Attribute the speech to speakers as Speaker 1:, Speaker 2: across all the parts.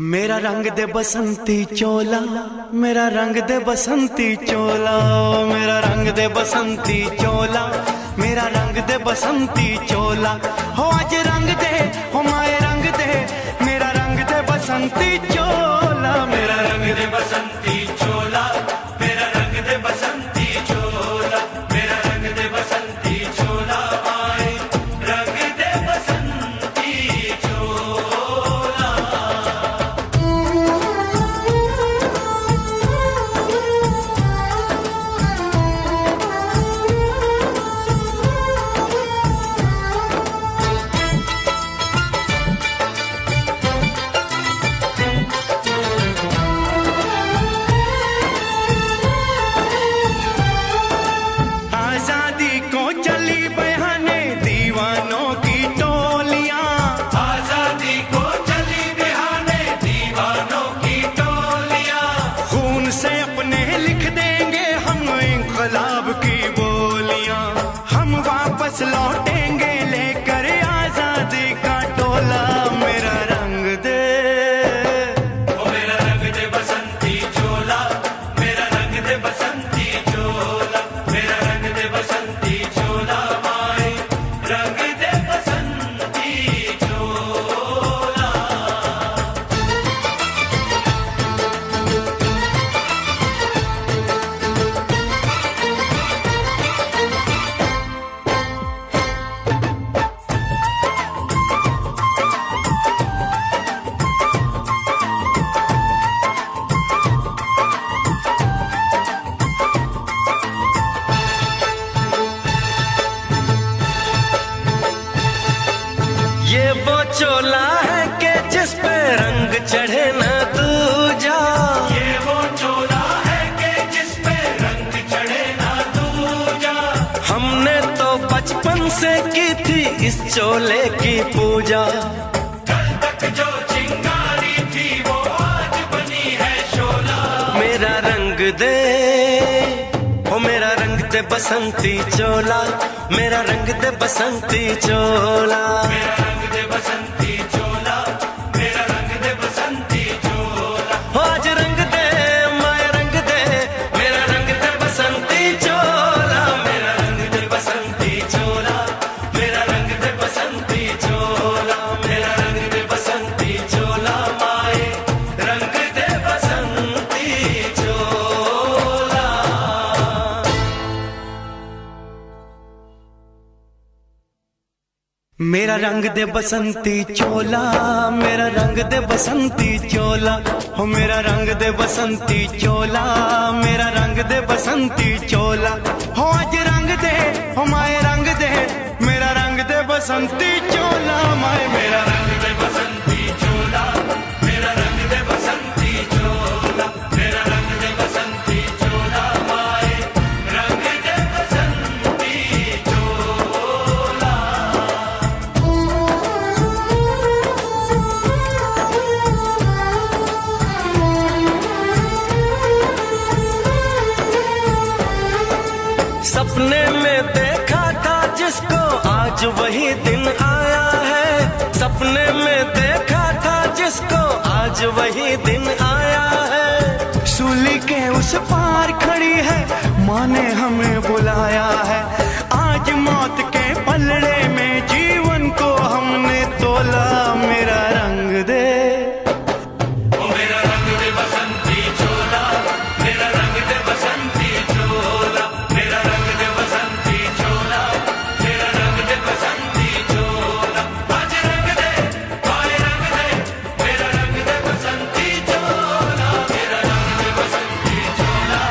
Speaker 1: मेरा रंग दे बसंती चोला, मेरा रंग दे बसंती चोला, मेरा रंग दे बसंती चोला, मेरा रंग दे बसंती चोला। हो आज रंग दे, हो माए रंग दे, मेरा रंग दे बसंती चोला, मेरा रंग दे बसंती चोला, मेरा रंग दे बसंती चोला, मेरा रंग दे बसंती चोला, माए रंग दे बसंती चोला। लौटेंगे लेकर आजादी का टोला, मेरा रंग दे, ओ मेरा रंग दे बसंती चोला, मेरा रंग दे बसंती चोला, मेरा रंग दे बसंती चोला, माए रंग दे बसंती चोला। ये वो चोला है कि जिस पे रंग चढ़े न दूजा, ये वो चोला है कि जिस पे रंग चढ़े न दूजा। हमने तो बचपन से की थी इस चोले की पूजा, कल तक जो चिंगारी थी वो आज बनी है शोला। मेरा रंग दे, ओ मेरा रंग दे बसंती चोला, मेरा रंग दे बसंती चोला, मेरा रंग दे बसंती चोला, मेरा रंग दे बसंती चोला। हो आज रंग दे, माया रंग दे, मेरा रंग दे बसंती चोला, मेरा रंग दे बसंती चोला, मेरा रंग दे बसंती चोला, मेरा रंग दे बसंती चोला, माए रंग दे बसंती चोला। मेरा रंग दे बसंती चोला, मेरा रंग दे बसंती चोला, हो मेरा रंग दे बसंती चोला, मेरा रंग दे बसंती चोला। हो आज रंग दे, हो माए रंग दे, मेरा रंग दे बसंती चोला, माए मेरा रंग दे बसंती चोला, मेरा रंग दे बसंती चोला, मेरा रंग दे बसंती चोला, माए रंग दे बसंती चोला। सपने में देखा था जिसको आज वही दिन आया है, सपने में देखा था जिसको आज वही दिन आया है। सूली के उस पार खड़ी है, माँ ने हमें बुलाया है। आज मौत के पलड़े में जीवन को हमने तोला, मेरा रंग दे, ओ मेरा रंग दे बसंती चोला, मेरा रंग दे बसंती चोला, मेरा रंग दे बसंती चोला, मेरा रंग दे बसंती चोला। आज रंग दे, माए रंग दे, मेरा रंग दे बसंती चोला, मेरा रंग दे बसंती चोला,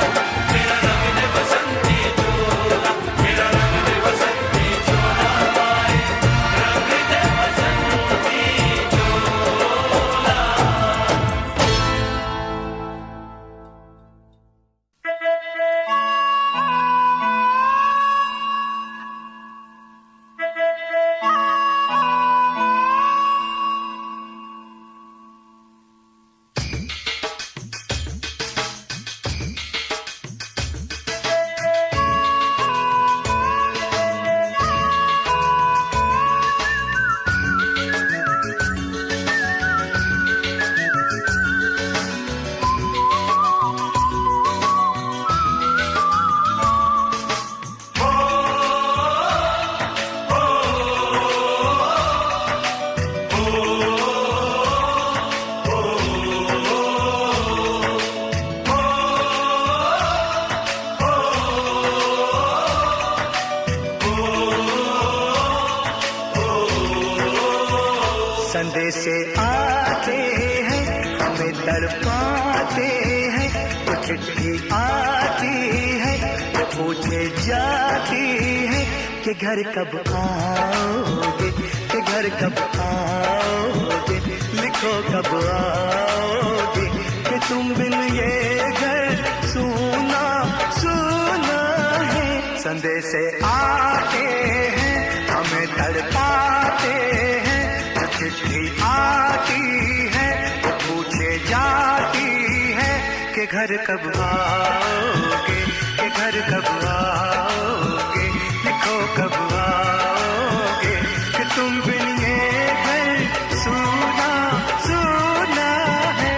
Speaker 1: मेरा रंग दे बसंती चोला, मेरा रंग दे बसंती चोला, माए रंग दे बसंती
Speaker 2: हमें तड़पाते हैं। तो चिट्ठी आती है तो पूछे जाती है कि घर कब आओगे, कि घर कब आओगे, लिखो कब आओगे, कि तुम बिन ये घर सूना सूना है। संदेश आते हैं हमें तड़पाते हैं, तो चिट्ठी आती है तो पूछे जाती है कि घर कब आओगे, कि घर कब आओगे, लिखो कब आओगे, कि तुम बिन ये घर सूना सूना है।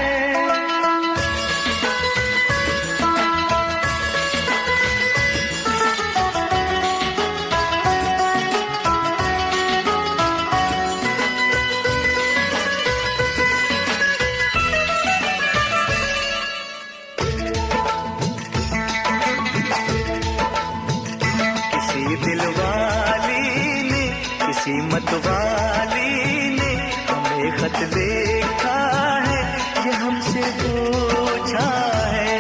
Speaker 2: किसी मतवाली ने हमें खत देखा है, ये हमसे पूछा है।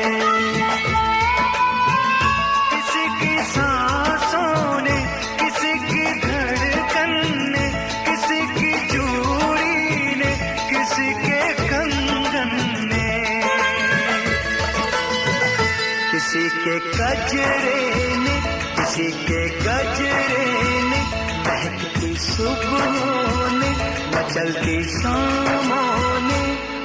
Speaker 2: किसी की सांसों ने, किसी की धड़कन ने, किसी की चूड़ी ने, किसी के कंगन ने, किसी के गजरे ने, किसी के गजरे ने, महकती सुबहों ने, मचलती शामों ने,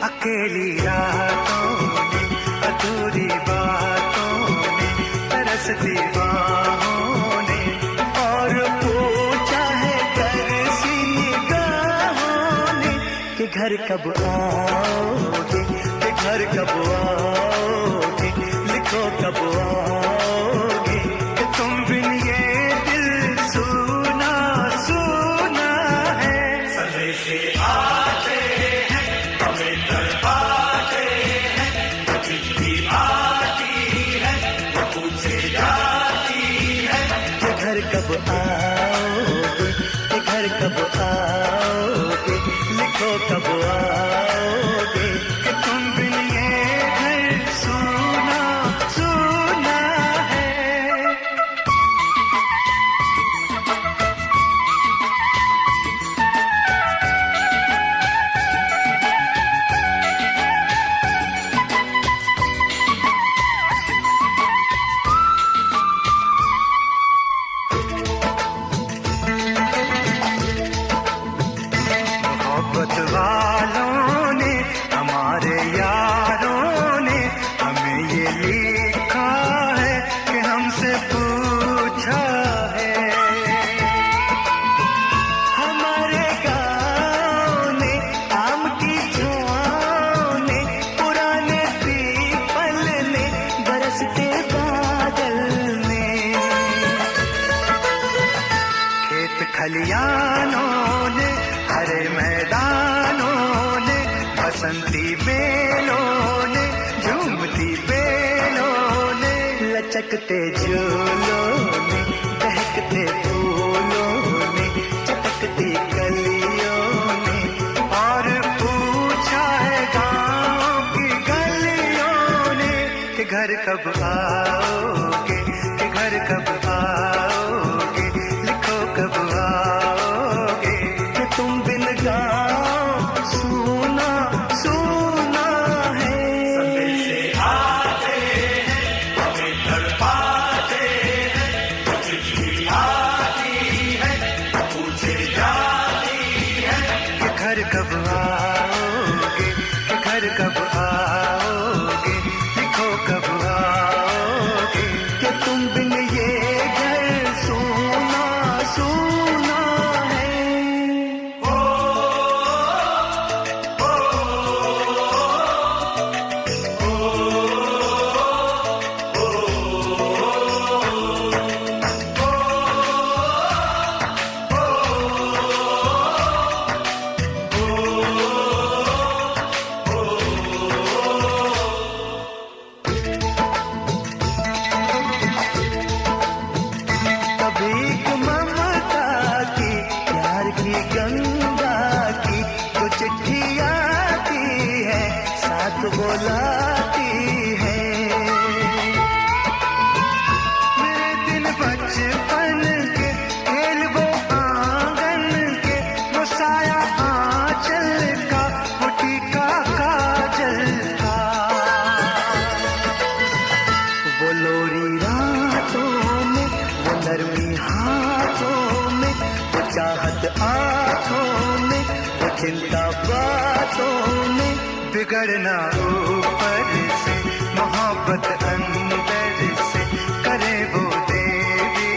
Speaker 2: अकेली रातों ने, अधूरी बातों ने, तरसती बाहों ने, और पूछा है तरसी निगाहों ने कि घर कब आओगे, कि घर कब आओगे, लिखो कब आओगे, कि तुम बिन ये दिल सूना सूना है। संदेश आते हैं हमें तड़पाते हैं, तो चिट्ठी आती है तो पूछे जाती है कि घर कब आओगे, कि घर कब आओगे, लिखो कब आओगे, कि तुम बिन ये घर सूना सूना है। मोहब्बत वालों ने, हमारे यारों ने हमें ये लिखा है कि हमसे पूछा है। हमारे गाँव ने, आम की छाँव ने, पुराने पीपल ने, बरसते बादल ने, खेत खलियानों ने, हरे मैदानों ने, बसंती बेलों ने, झूमती बेलों ने, लचकते झूलों ने, बहकते फूलों ने, चटकती कलियों ने, और पूछा है गाँव की गलियों ने कि घर कब आओगे, कि घर कब आओगे, लिखो कब आओगे, कि तुम बिन गाँव सूना सूना है। संदेश आते हैं हमें तड़पाते हैं, तो चिट्ठी आती है तो पूछे जाती है कि घर कब आओगे, कि घर कब आओगे, लिखो कब आओगे, कि तुम बिन ये घर सूना सूना है। तक वो लाती है। मेरे दिन बचपन के खेल वो आंगन के, वो साया आंचल का, वो टीका काजल का, वो लोरी रातों में, वो नरमी हाथों में, वो चाहत आंखों में, वो चिंता बातों में, बिगड़ना ऊपर से, मोहब्बत अंदर से, करे वो देवी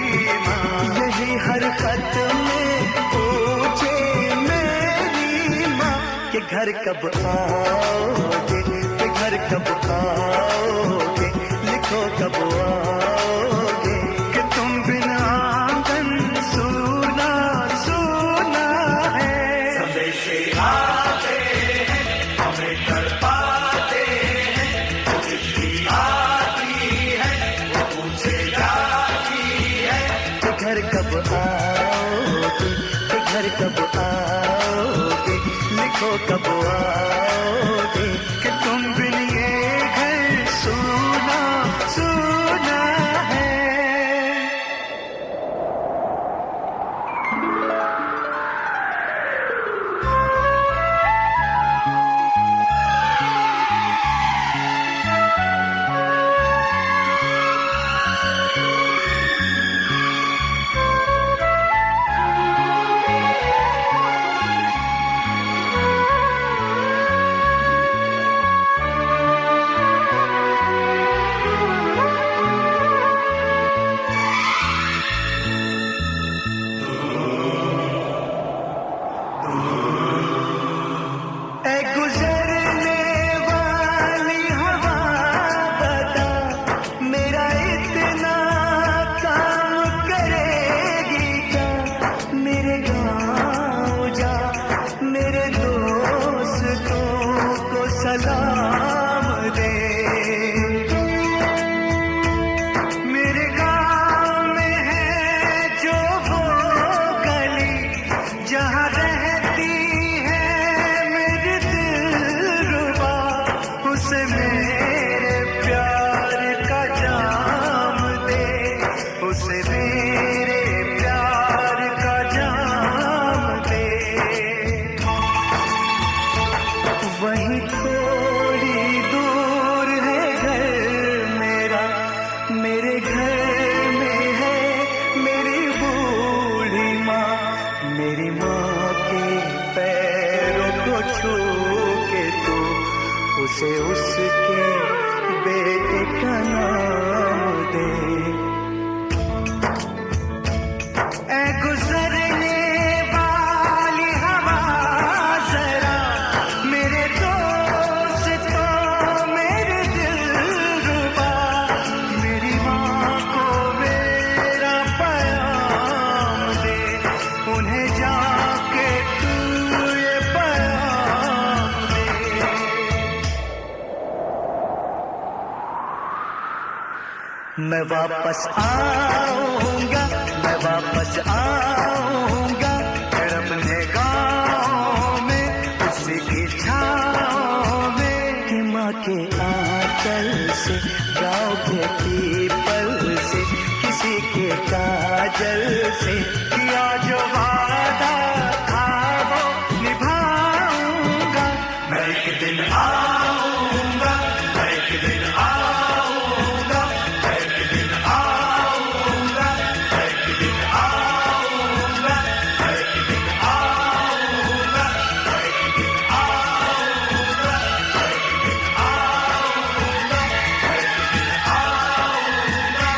Speaker 2: माँ। यही हर खत में पूछे मेरी माँ कि घर कब आओगे, कि घर कब आओगे, लिखो कब आओगे, कि तुम बिना आंगन सूना सूना है।
Speaker 1: संदेशे आते हैं, हमें तड़पाते हैं, चिट्ठी आती है, वो पूछे जाती है,
Speaker 2: कि घर कब आओगे, कि घर कब आओगे, लिखो कब आओगे, कि तुम बिन ये घर सूना सूना है। गुजरने वाली हवा बता, मेरा इतना काम करेगी क्या? मेरे गाँव जा, मेरे दोस्तों को सलाम दे। मेरे गाँव में है जो वो गली, जहाँ रहती है मेरी दिलरुबा, उसे मेरे प्यार का जाम दे, उसे मेरे प्यार का जाम दे। वहीं थोड़ी दूर है घर मेरा, मेरे घर में है मेरी बूढ़ी माँ। मेरी माँ के पैरों को छू के तू उसे उसके बेटे का नाम दे। ऐ गुजरने वाली हवा जरा, मेरे दोस्तों मेरे दिलरुबा, मेरी माँ को मेरा पैगाम दे, उन्हें जाके तू ये पैगाम दे। मैं वापस आऊंगा, मैं वापस आऊंगा, फिर अपने गाँव में, उसी की छाँव में, कि माँ के आंचल से, गाँव के पीपल से, किसी के काजल से, किया जो वादा था वो निभाऊंगा।
Speaker 1: मैं एक दिन आऊंगा, मैं एक दिन आऊंगा, मैं एक दिन आऊंगा, मैं एक दिन आऊंगा, मैं एक दिन आऊंगा, मैं एक दिन आऊंगा, मैं एक दिन आऊंगा, मैं एक दिन आऊंगा।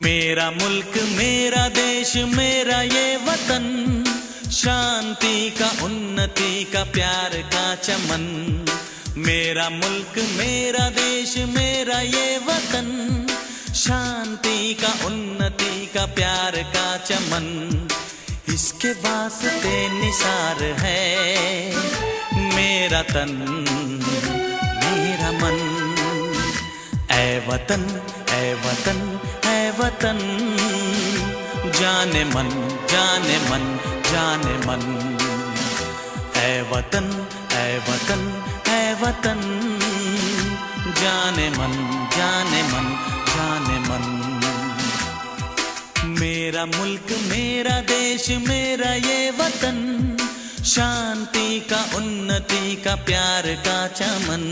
Speaker 1: मेरा मुल्क मेरा देश मेरा ये वतन, शांति का उन्नति का प्यार का चमन। मेरा मुल्क मेरा देश मेरा ये वतन, शांति का उन्नति का प्यार का चमन। इसके वास्ते निसार है मेरा तन मेरा मन। ऐ वतन ऐ वतन ऐ वतन, जाने मन जाने मन जाने मन। ऐ वतन ऐ वतन ऐ वतन, जाने मन जाने मन जाने मन। मेरा मुल्क मेरा देश मेरा ये वतन, शांति का उन्नति का प्यार का चमन।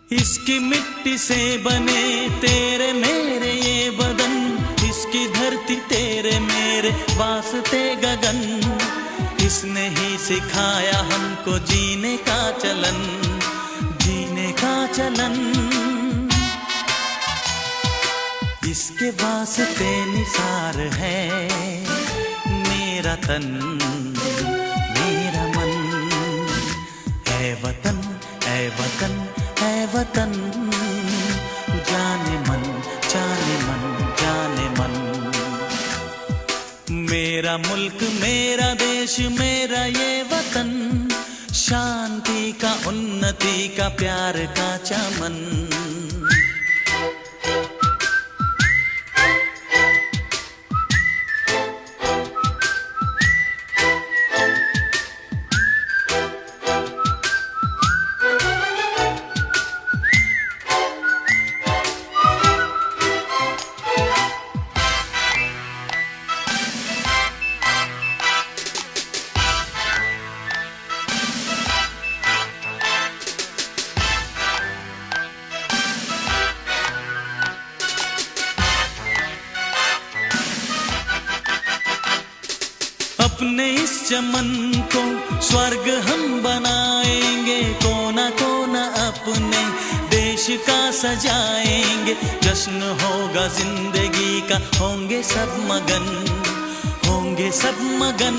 Speaker 1: इसकी मिट्टी से बने तेरे मेरे ये बदन, इसकी धरती तेरे मेरे वास्ते गगन। इसने ही सिखाया हमको जीने का चलन, जीने का चलन। इसके वास्ते निसार है मेरा तन मेरा मन। ऐ वतन ऐ वतन ऐ वतन, जाने मन जाने मन जाने मन। मेरा मुल्क मेरा देश मेरा ये वतन, शांति का उन्नति का प्यार का चमन। अपने इस चमन को स्वर्ग हम बनाएंगे, कोना कोना अपने देश का सजाएंगे। जश्न होगा जिंदगी का, होंगे सब मगन होंगे सब मगन।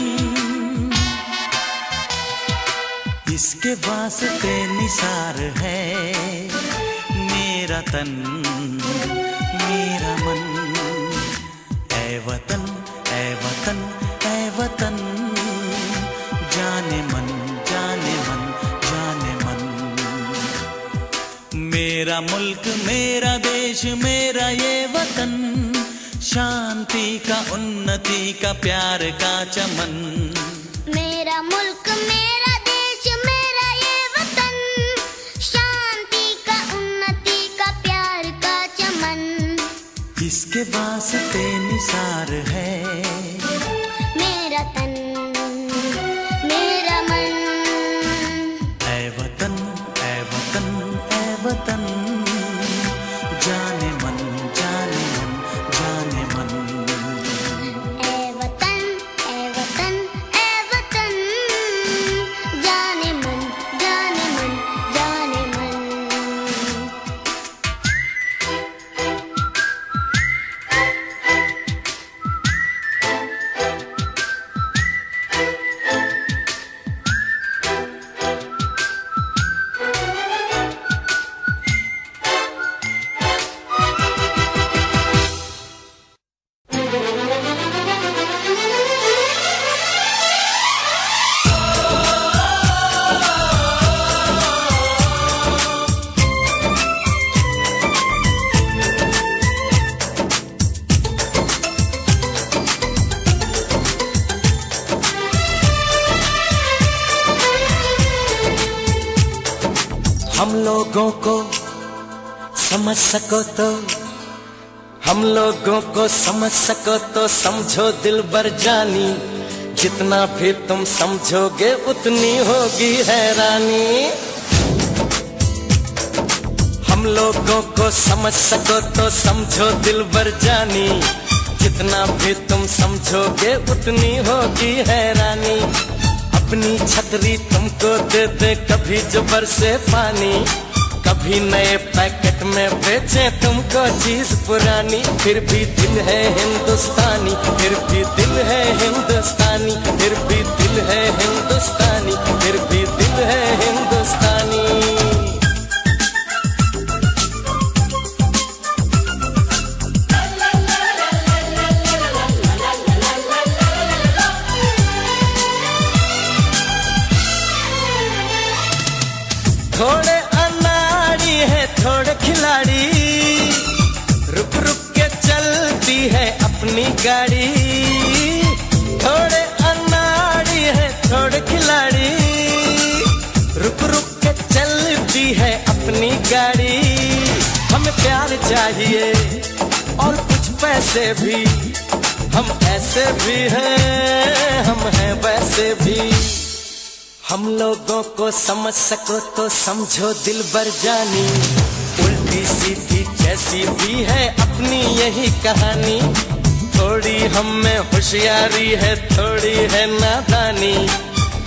Speaker 1: इसके वास्ते निसार है मेरा तन मेरा मन। ऐ वतन ऐ वतन ऐ वतन, जाने मन जाने मन जाने मन। मेरा मुल्क मेरा देश मेरा ये वतन, शांति का उन्नति का प्यार का चमन।
Speaker 3: मेरा मुल्क मेरा देश मेरा ये वतन, शांति का उन्नति का प्यार का चमन।
Speaker 1: इसके वास्ते निसार है
Speaker 3: मेरा तन मेरा मन।
Speaker 1: ऐ वतन ऐ वतन ऐ वतन, जाने मन जाने मन जाने मन।
Speaker 3: ऐ वतन ऐ वतन ऐ वतन,
Speaker 1: हम लोगों को समझ सको तो, हम लोगों को समझ सको तो समझो दिलबर जानी, जितना भी तुम समझोगे उतनी होगी हैरानी। हम लोगों को समझ सको तो समझो दिलबर जानी, जितना भी तुम समझोगे उतनी होगी हैरानी। अपनी छतरी तुमको दे दे कभी जो बरसे पानी, कभी नए पैकेट में बेचे तुमको चीज पुरानी, फिर भी दिल है हिंदुस्तानी, फिर भी दिल है हिंदुस्तानी, फिर भी दिल है हिंदुस्तानी, फिर भी दिल है हिंदुस्तानी। थोड़े अनाड़ी है थोड़े खिलाड़ी, रुक रुक के चलती है अपनी गाड़ी। थोड़े अनाड़ी है थोड़े खिलाड़ी, रुक रुक के चलती है अपनी गाड़ी। हमें प्यार चाहिए और कुछ पैसे भी, हम ऐसे भी हैं हम हैं वैसे भी। हम लोगों को समझ सको तो समझो दिलबर जानी, उल्टी सीधी जैसी भी है अपनी यही कहानी। थोड़ी हम में होशियारी है थोड़ी है नादानी,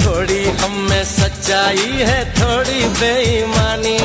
Speaker 1: थोड़ी हम में सच्चाई है थोड़ी बेईमानी।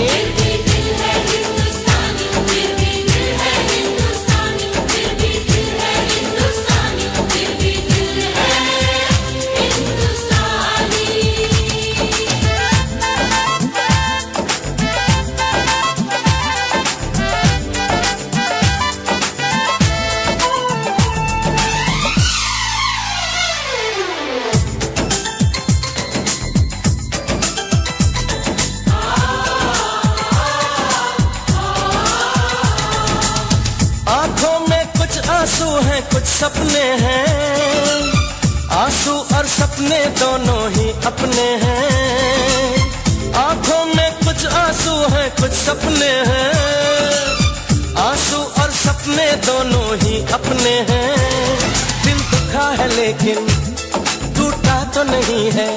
Speaker 1: आंसू हैं कुछ सपने हैं, आंसू और सपने दोनों ही अपने हैं। आंखों में कुछ आंसू हैं कुछ सपने हैं, आंसू और सपने दोनों ही अपने हैं। दिल दुखा है लेकिन टूटा तो नहीं है,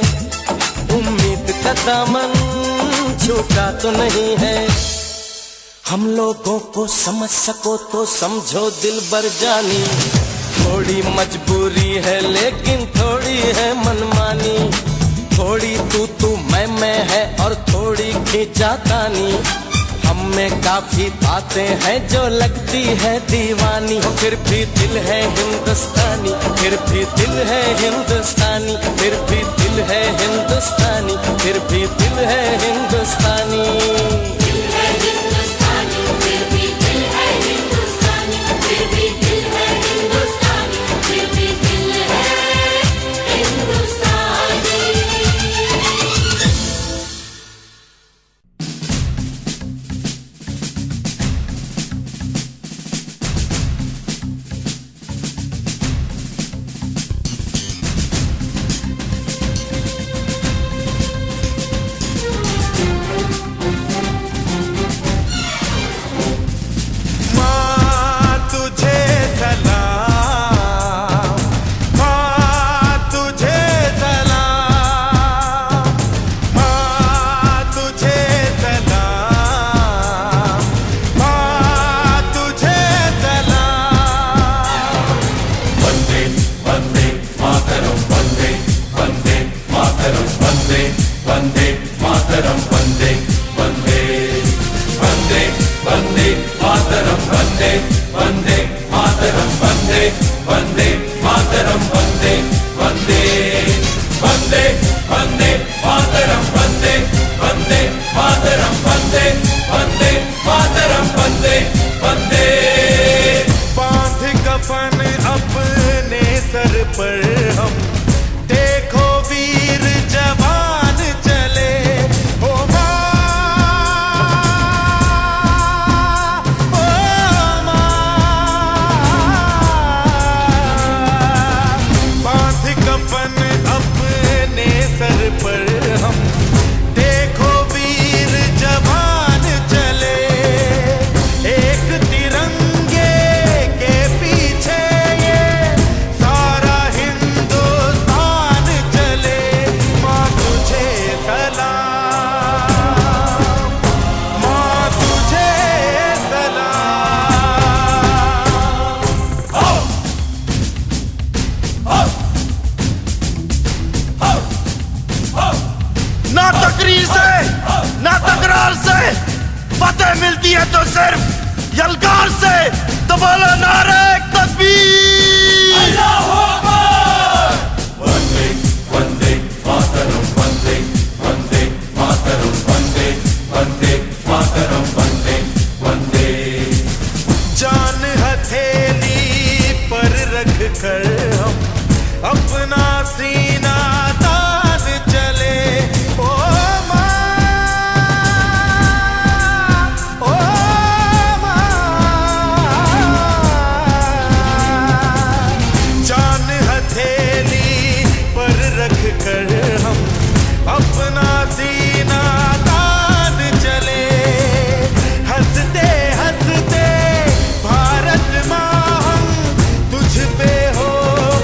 Speaker 1: उम्मीद का दामन छूटा तो नहीं है। हम लोगों को समझ सको तो समझो दिलबर जानी, थोड़ी मजबूरी है लेकिन थोड़ी है मनमानी। थोड़ी तू मैं है और थोड़ी खींचातानी, हम में काफी बातें हैं जो लगती है दीवानी। फिर भी दिल है हिंदुस्तानी, फिर भी दिल है हिंदुस्तानी, फिर भी दिल है हिंदुस्तानी, फिर भी दिल है हिंदुस्तानी।
Speaker 4: देखो वीर जवान चले, ओ माँ ना तकरीर से ना तकरार से फतेह मिलती है तो सिर्फ यलगार से। तो बोलो नारे तकबीर।
Speaker 1: अल्लाहू अकबर। वंदे वंदे मातरम, वंदे वंदे मातरम, वंदे वंदे मातरम, वंदे वंदे।
Speaker 4: जान हथेली पर रख कर हम अपना सीना तान चले। ओ माँ, ओ माँ, जान हथेली पर रख कर हम अपना सीना तान चले। हंसते हंसते भारत माँ हम तुझ पे हो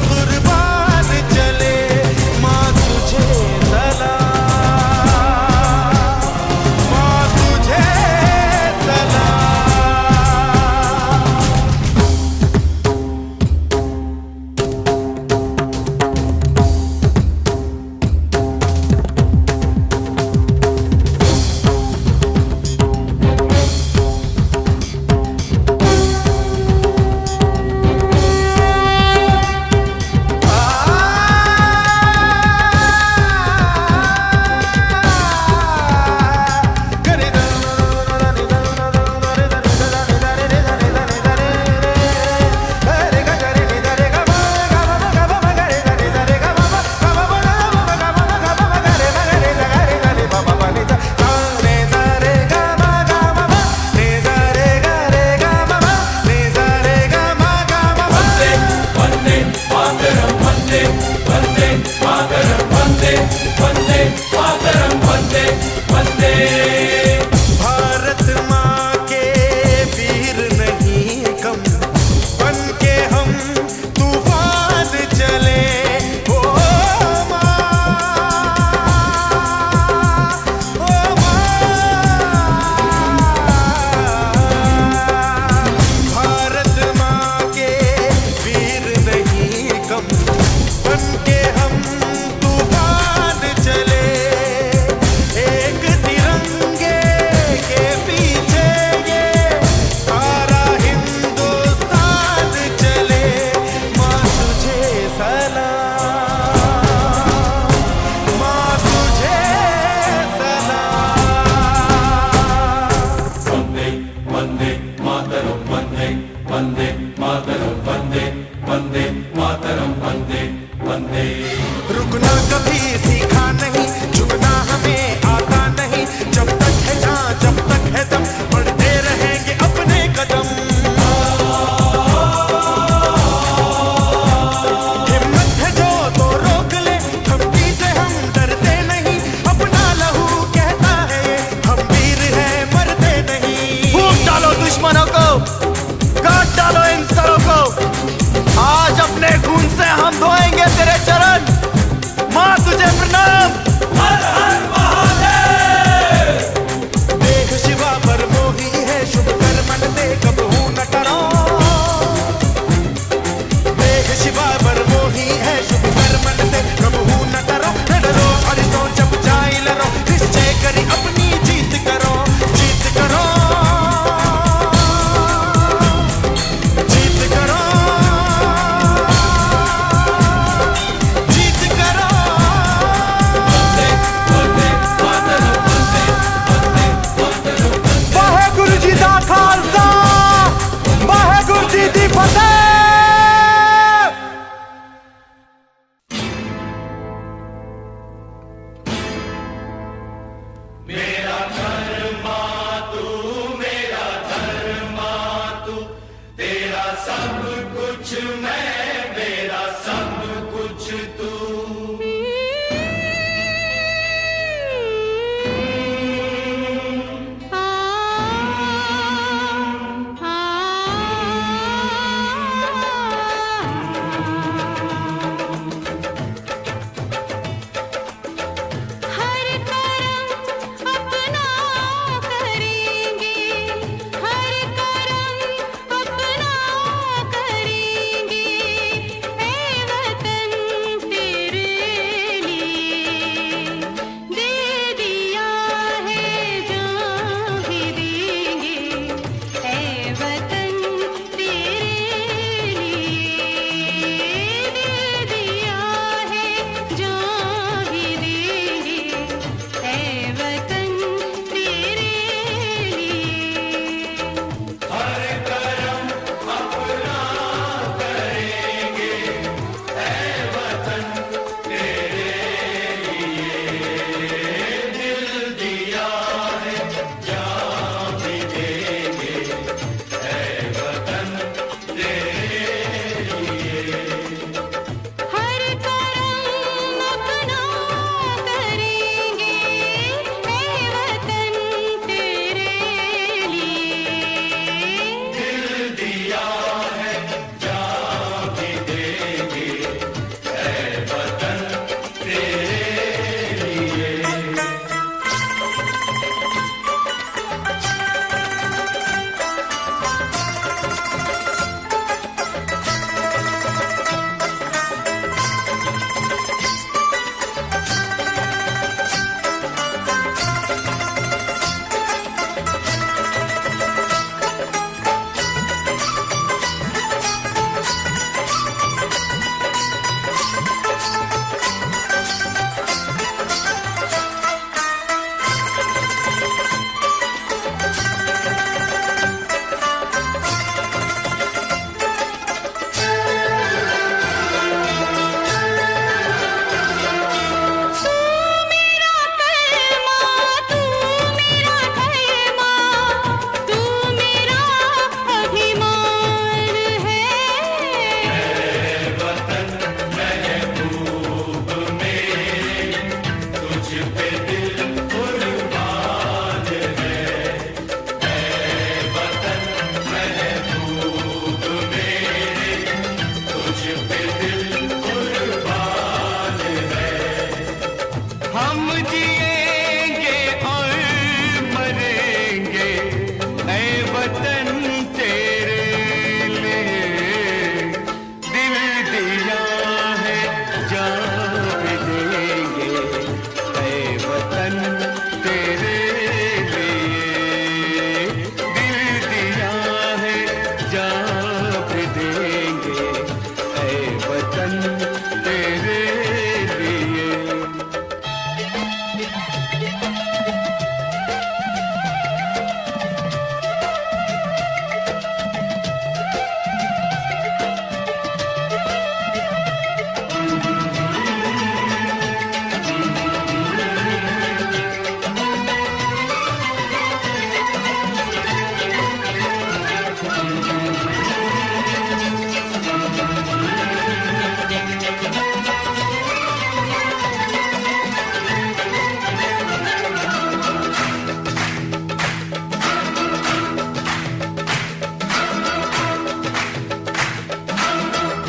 Speaker 4: कुर्बान चले। माँ तुझे सलाम, माँ तुझे सलाम। भारत माँ के वीर नहीं कम, बन के हम तूफान चले। ओ माँ, ओ माँ, भारत माँ के वीर नहीं कम, बन के हम तूफान चले। एक तिरंगे के पीछे ये सारा हिंदुस्तान चले। माँ तुझे सलाम, माँ तुझे सलाम।
Speaker 1: वंदे वंदे मातरम, वंदे वंदे मातरम, वंदे वंदे मातरम, वंदे वंदे।
Speaker 4: रुकना कभी सीखा नहीं, झुकना हमें आता नहीं। जब तक है जान, जब तक है दम, बढ़ते रहेंगे अपने कदम। हिम्मत है जो तो रोक ले, धमकी से हम डरते नहीं। अपना लहू कहता है ये, हम वीर हैं मरते नहीं। फूंक डालो दुश्मनों को, काट डालो इन सरों को। आज अपने खून से हम धोएंगे तेरे चरण। माँ तुझे प्रणाम।
Speaker 1: हर हर महादेव।
Speaker 4: देख शिवा पर मोही है, शुभ कर्मन दे कबहू न डरो। देख शिवा पर मोही है, शुभ कर्मन दे कबहू न डरो। न डरो हरिसो जब जाई लरो, निश्चय करी अपनी जीत करो। जीत करो, जीत करो, जीत करो। वाहेगुरु जी दा खालसा, वाहेगुरु जी दी फतेह।
Speaker 1: मेरा धर्मा तू, मेरा धर्मा तू, तेरा सब कुछ मैं, मेरा सब कुछ तू। हम जिएंगे और मरेंगे ऐ वतन तेरे लिए, दिल दिया है जान भी देंगे ऐ वतन तेरे लिए, दिल दिया है जान भी देंगे ऐ वतन तेरे लिए।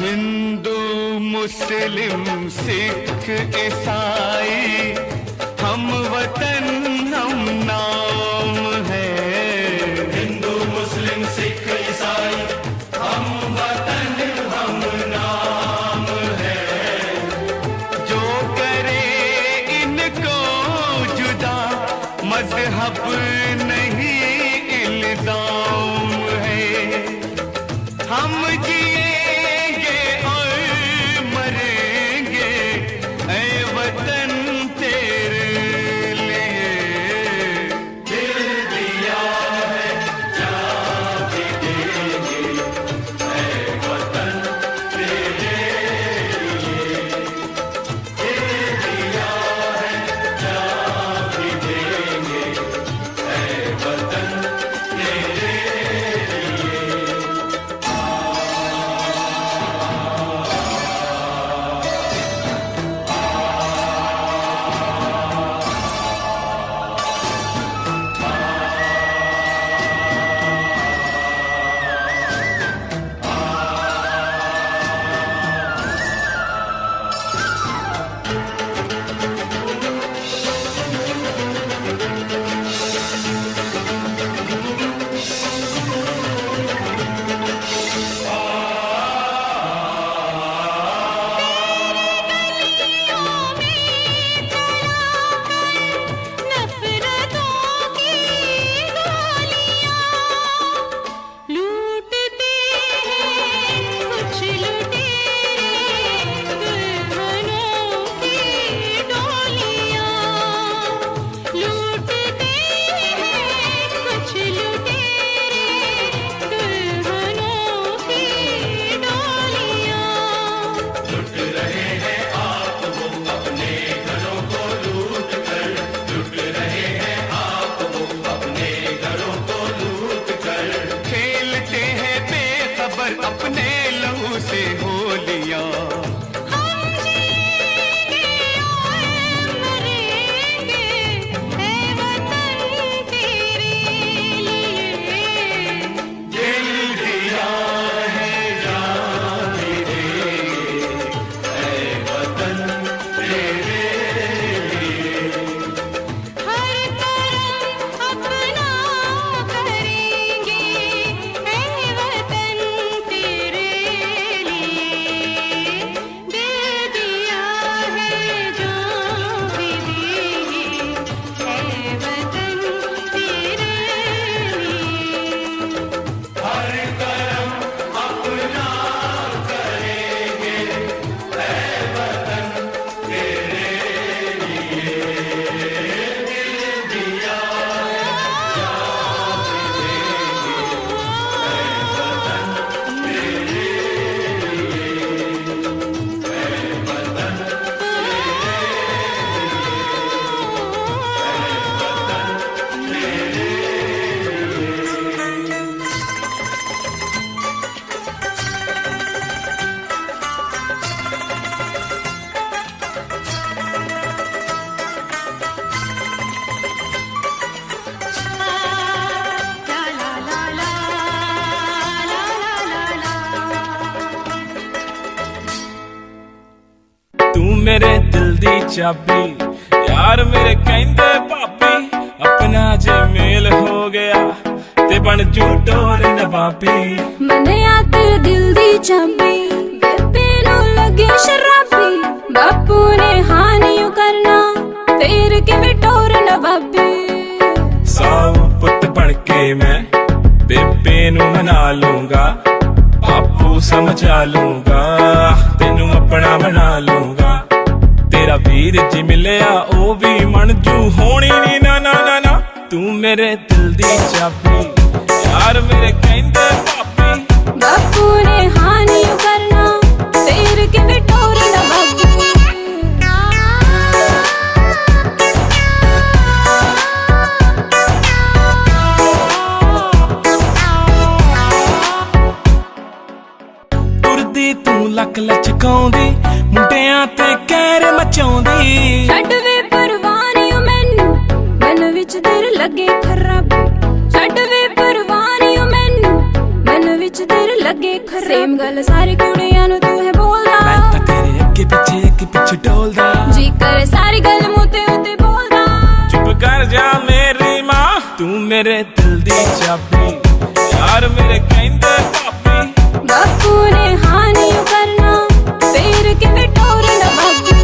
Speaker 1: हिंदू मुस्लिम सिख ईसाई हम वतन हम नाम है। हिंदू मुस्लिम सिख ईसाई हम वतन हम नाम है। जो करे इनको जुदा मजहब नहीं इल्जाम है। हम जिएंगे और मरेंगे ऐ वतन तेरे लिए, दिल दिया है जान भी देंगे ऐ वतन तेरे लिए, दिल दिया है जान भी देंगे ऐ
Speaker 5: चाबी यार मेरे कहंदे भाभी अपना जे मेल हो गया ते बन जू ढोल नवाबी
Speaker 6: मनिया तेरे दिल दी चाबी बेबे नू लगे शराबी बापू ने हानी करना फेर किवें टोर नवाबी
Speaker 5: साऊ पुत बन के मैं बेबे नू मना लूंगा बापू समझा लूंगा तेनू अपना बना लूंगा तेरा वीर जी मिलिया ओ भी मनजू होनी नी ना ना ना ना तू मेरे दिल दी चाबी यार मेरे कहंदे भाभी
Speaker 6: बापू ने हानी करना फेर किवें टोर नवाबी
Speaker 5: ਤੁਰਦੀ ਤੂੰ ਲੱਕ ਲਚਕਾਉਂਦੀ ਮੁੰਡਿਆਂ ਤੇ ਕਹਿਰ ਮਚਾਉਂਦੀ
Speaker 6: ਛੱਡ ਵੇ ਪਰਵਾਨੀਓ ਮੈਨੂੰ ਮਨ ਵਿੱਚ ਤੇਰੇ ਲੱਗੇ ਖਰਾਬੀ ਛੱਡ ਵੇ ਪਰਵਾਨੀਓ ਮੈਨੂੰ ਮਨ ਵਿੱਚ ਤੇਰੇ ਲੱਗੇ ਖਰਾਬੀ ਸੇਮ ਗੱਲ ਸਾਰੇ ਕੁੜੀਆਂ ਨੂੰ ਤੂੰ ਹੈ ਬੋਲਦਾ
Speaker 5: ਮੈਂ ਤਾਂ ਤੇਰੇ ਅੱਗੇ ਪਿੱਛੇ ਡੋਲਦਾ
Speaker 6: ਜੀ ਕਰੇ ਸਾਰੀ ਗੱਲ ਮੂੰਹ ਤੇ ਉੱਤੇ ਬੋਲਦਾ
Speaker 5: ਚੁੱਪ ਕਰ ਜਾ ਮੇਰੀ ਮਾਂ ਤੂੰ ਮੇਰੇ ਦਿਲ ਦੀ ਚਾਬੀ ਯਾਰ ਮੇਰੇ ਕਹਿੰਦੇ ਭਾਬੀ
Speaker 6: ਬਾਪੂ ਨੇ ਹਾਨੀ ਕਰਨਾ ਫੇਰ ਕਿਵੇਂ ਟੋਰ ਨਵਾਬੀ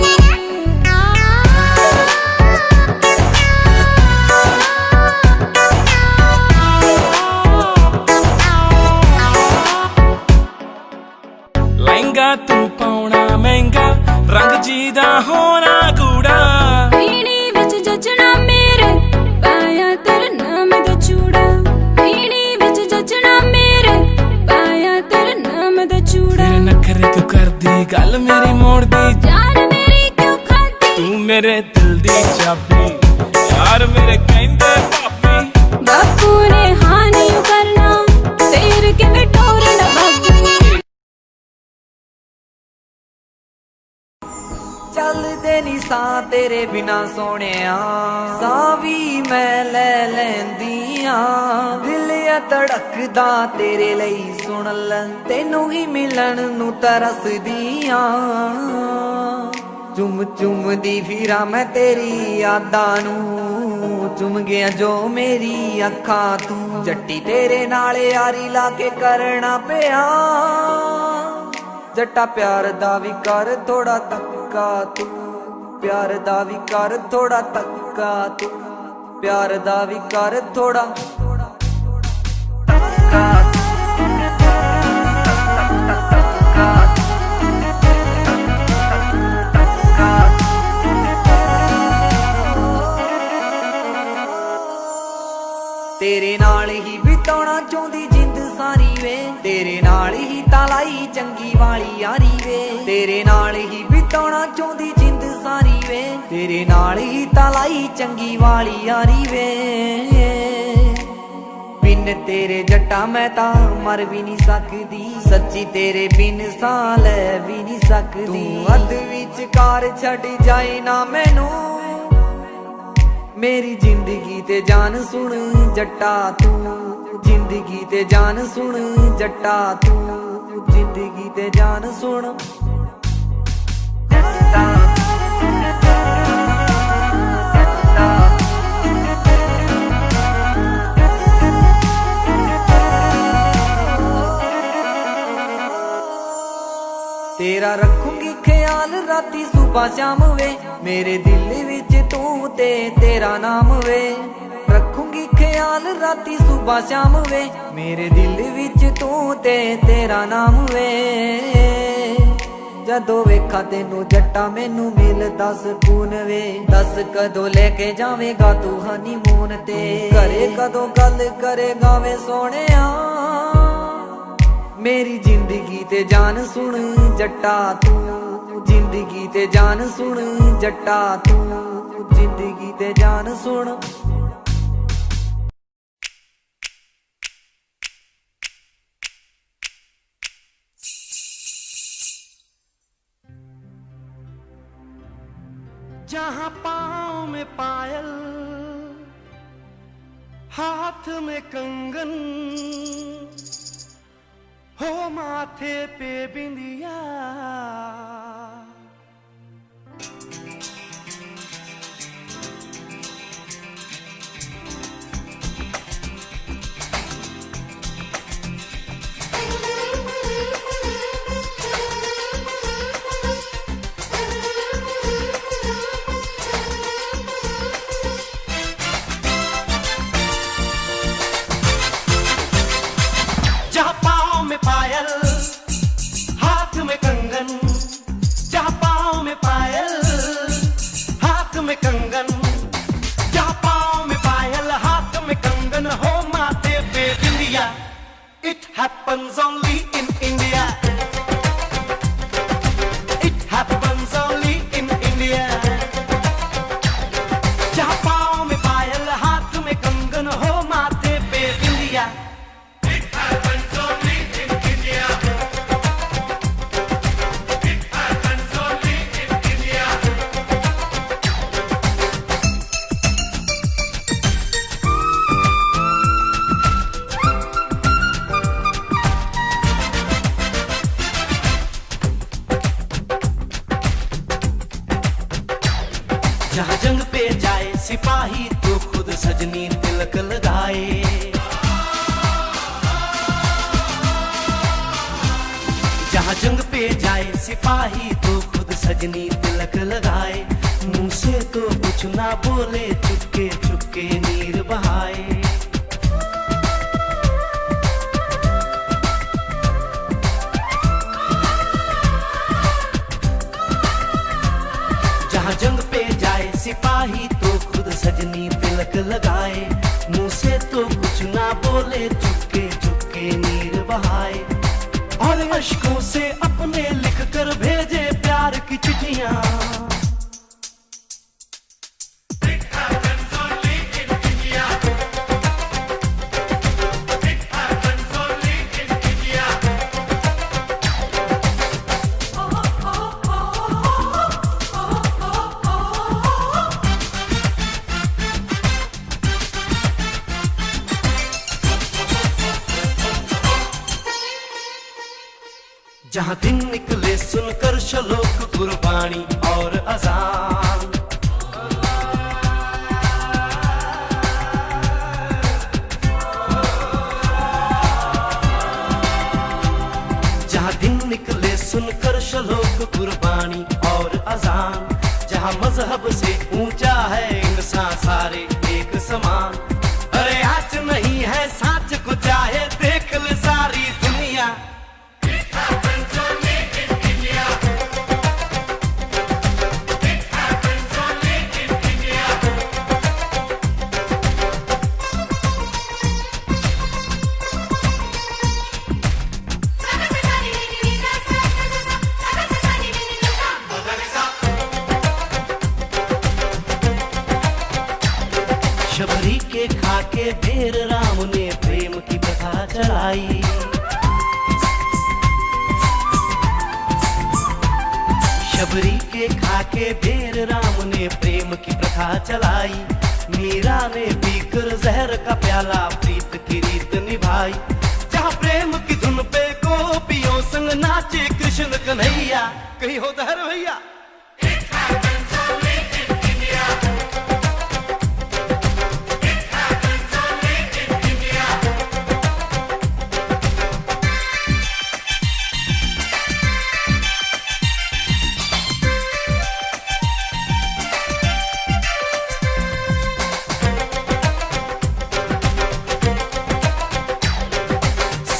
Speaker 5: ਲਹਿੰਗਾ ਤੂੰ ਪਾਉਣਾ ਮਹਿੰਗਾ ਰੰਗ ਜੀ ਦਾ ਹੋਣਾ ਗੂੜਾ
Speaker 6: ਵੀਣੀ ਵਿੱਚ ਜੱਜਣਾ ਮੇਰੇ ਪਾਇਆ ਤੇਰੇ ਨਾਮ ਦਾ ਚੂੜਾ ਵੀਣੀ ਵਿੱਚ ਜੱਜਣਾ ਮੇਰੇ ਪਾਇਆ ਤੇਰੇ ਨਾਮ ਦਾ ਚੂੜਾ
Speaker 5: ਤੇਰੇ ਨਖਰੇ ਕਿਉਂ ਕਰਦੀ ਗੱਲ ਮੇਰੀ ਮੋੜਦੀ
Speaker 6: ਜਾਨ ਮੇਰੀ ਕਿਉਂ ਖਾਦੀ
Speaker 5: ਤੂੰ ਮੇਰੇ ਦਿਲ ਦੀ ਚਾਬੀ ਯਾਰ ਮੇਰੇ ਕਹਿੰਦੇ ਭਾਬੀ
Speaker 6: ਬਾਪੂ ਨੇ ਹਾਨੀ ਕਰਨਾ ਫੇਰ ਕਿਵੇਂ ਟੋਰ ਨਵਾਬੀ
Speaker 7: ਚੱਲਦੇ ਨੀ ਸਾਂ ਤੇਰੇ ਬਿਨਾ ਸੋਹਣਿਆ ਸਾਹ ਵੀ ਮੈਂ ਲੈ ਲੈਂਦੀ ਆਂ ਦਿਲ ਆ ਧੜਕਦਾ ਤੇਰੇ ਲਈ ਸੁਣ ਲੈ ਤੈਨੂੰ ਹੀ ਮਿਲਣ ਨੂੰ ਤਰਸਦੀ ਆਂ ਚੁੰਮ ਚੁੰਮਦੀ ਫਿਰਾਂ ਮੈਂ ਤੇਰੀ ਯਾਦਾਂ ਨੂੰ ਚੁੰਮ ਗਿਆ ਜੋ ਮੇਰੀ ਅੱਖਾਂ ਤੂੰ ਜੱਟੀ ਤੇਰੇ ਨਾਲ ਯਾਰੀ ਲਾ ਕੇ ਕਰਨਾ ਪਿਆ ਜੱਟਾ ਪਿਆਰ ਦਾ ਵੀ ਕਰ ਥੋੜਾ ਤੱਕਾ ਤੂੰ ਪਿਆਰ ਦਾ ਵੀ ਕਰ ਥੋੜਾ ਤੱਕਾ ਤੂੰ ਪਿਆਰ ਦਾ ਵੀ ਕਰ ਥੋੜਾ ਤੱਕਾ ਤੇਰੇ ਨਾਲ ਹੀ ਬਿਤਾਉਣਾ ਚਾਹੁੰਦੀ ਜਿੰਦ ਸਾਰੀ ਵੇ ਤੇਰੇ ਨਾਲ ਹੀ ਤਾਲਾਈ ਚੰਗੀ ਵਾਲੀ ਯਾਰੀ ਵੇ ਤੇਰੇ ਨਾਲ ਹੀ ਬਿਤਾਉਣਾ ਚਾਹੁੰਦੀ ਜਿੰਦ ਸਾਰੀ ਵੇ ਤੇਰੇ ਨਾਲ ਹੀ ਤਾਲਾਈ ਚੰਗੀ ਵਾਲੀ ਯਾਰੀ ਵੇ ਬਿਨ ਤੇਰੇ ਜੱਟਾ ਮੈਂ ਤਾਂ ਮਰ ਵੀ ਨਹੀਂ ਸਕਦੀ ਸੱਚੀ ਤੇਰੇ ਬਿਨ ਸਾਹ ਲੈ ਵੀ ਨਹੀਂ ਸਕਦੀ ਤੂੰ ਅੱਧ ਵਿਚਕਾਰ ਛੱਡ ਜਾਏ ਨਾ ਮੈਨੂੰ ਮੇਰੀ ਜ਼ਿੰਦਗੀ ਤੇ ਜਾਨ ਸੁਣ ਜੱਟਾ ਤੂੰ ਜ਼ਿੰਦਗੀ ਤੇ ਜਾਨ ਸੁਣ ਜੱਟਾ ਤੂੰ ਜ਼ਿੰਦਗੀ ਤੇ ਜਾਨ ਸੁਣ ਤੇਰਾ ਰੱਖੂੰਗੀ ਖਿਆਲ ਰਾਤੀ ਸੁਬਹ ਸ਼ਾਮ ਵੇ ਮੇਰੇ ਦਿਲ ਵਿੱਚ ਤੂੰ ਤੇ ਤੇਰਾ ਨਾਮ ਵੇ ਰੱਖੂੰਗੀ ਖਿਆਲ ਰਾਤੀ ਸੁਬਹ ਸ਼ਾਮ ਵੇ ਮੇਰੇ ਦਿਲ ਵਿੱਚ ਤੂੰ ਤੇ ਤੇਰਾ ਨਾਮ ਵੇ ਜਦੋਂ ਵੇਖਾਂ ਤੈਨੂੰ ਜੱਟਾ ਮੈਨੂੰ ਮਿਲਦਾ ਸਕੂਨ ਵੇ ਦੱਸ ਕਦੋਂ ਲੈ ਕੇ ਜਾਵੇਂਗਾ ਤੂੰ ਹਨੀਮੂਨ ਤੇ ਘਰੇ ਕਦੋਂ ਗੱਲ ਕਰੇਗਾ ਵੇ ਸੋਹਣਿਆ ਮੇਰੀ ਜ਼ਿੰਦਗੀ ਤੇ ਜਾਨ ਸੁਣ ਜੱਟਾ ਤੂੰ ਜ਼ਿੰਦਗੀ ਤੇ ਜਾਨ ਸੁਣ ਜੱਟਾ ਤੂੰ ਜ਼ਿੰਦਗੀ ਤੇ ਜਾਨ ਸੁਣ
Speaker 2: जहाँ पाँव में पायल हाथ में कंगन हो माथे पे बिंदिया happens only in India. It happens only in India. जहाँ पाँव में पायल, हाथ में कंगन हो, माथे पे बिंदिया.
Speaker 1: It happens only in India. It happens only in India.
Speaker 2: जहाँ जंग पे जाए सिपाही तो खुद सजनी तिलक लगाए. जहाँ जंग पे जाए सिपाही तो खुद सजनी तिलक लगाए. मुंह से तो कुछ ना बोले, चुपके चुपके नीर बहाए. जहाँ जंग पे जाए सिपाही तो खुद सजनी तिलक लगाए. मुंह से तो कुछ ना बोले, चुपके चुपके नीर बहाए. और अश्कों से अपने लिख कर भेजे प्यार की चिट्ठियां.
Speaker 1: It happens only in India. It happens only in India.
Speaker 2: जहाँ दिन निकले सुनकर श्लोक गुरबाणी और अजान. जहाँ दिन निकले सुनकर श्लोक गुरबाणी और अजान. जहाँ मजहब से ऊंचा है इंसान सारे एक समान. अरे आज नहीं है साच को चाहे देख ले सारी दुनिया.
Speaker 1: It happens only in India. It happens only in India.
Speaker 2: Shabari के खाके ढेर राम ने प्रेम की कथा चलाई. शबरी के खाके ढेर राम ने प्रेम की प्रथा चलाई. मीरा ने पीकर जहर का प्याला प्रीत की रीत निभाई. जहाँ प्रेम की धुन पे गोपियों संग नाचे कृष्ण कन्हैया. कहीं हो दहर भैया.
Speaker 1: It happens only in India. It happens only in India.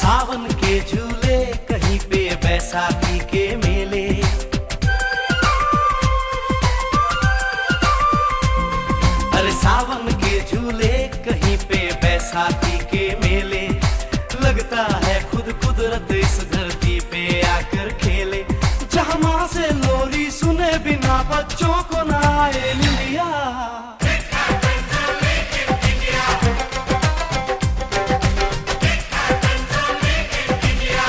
Speaker 2: सावन के झूले कहीं पे बैसाखी के मेले. अरे सावन के झूले कहीं पे बैसाखी के मेले. लगता है खुद कुदरत इस धरती पे आकर खेले. जहाँ माँ से लोरी सुने बिना बच्चों को ना आए निंदिया.
Speaker 1: It happens only in India. It happens only in India.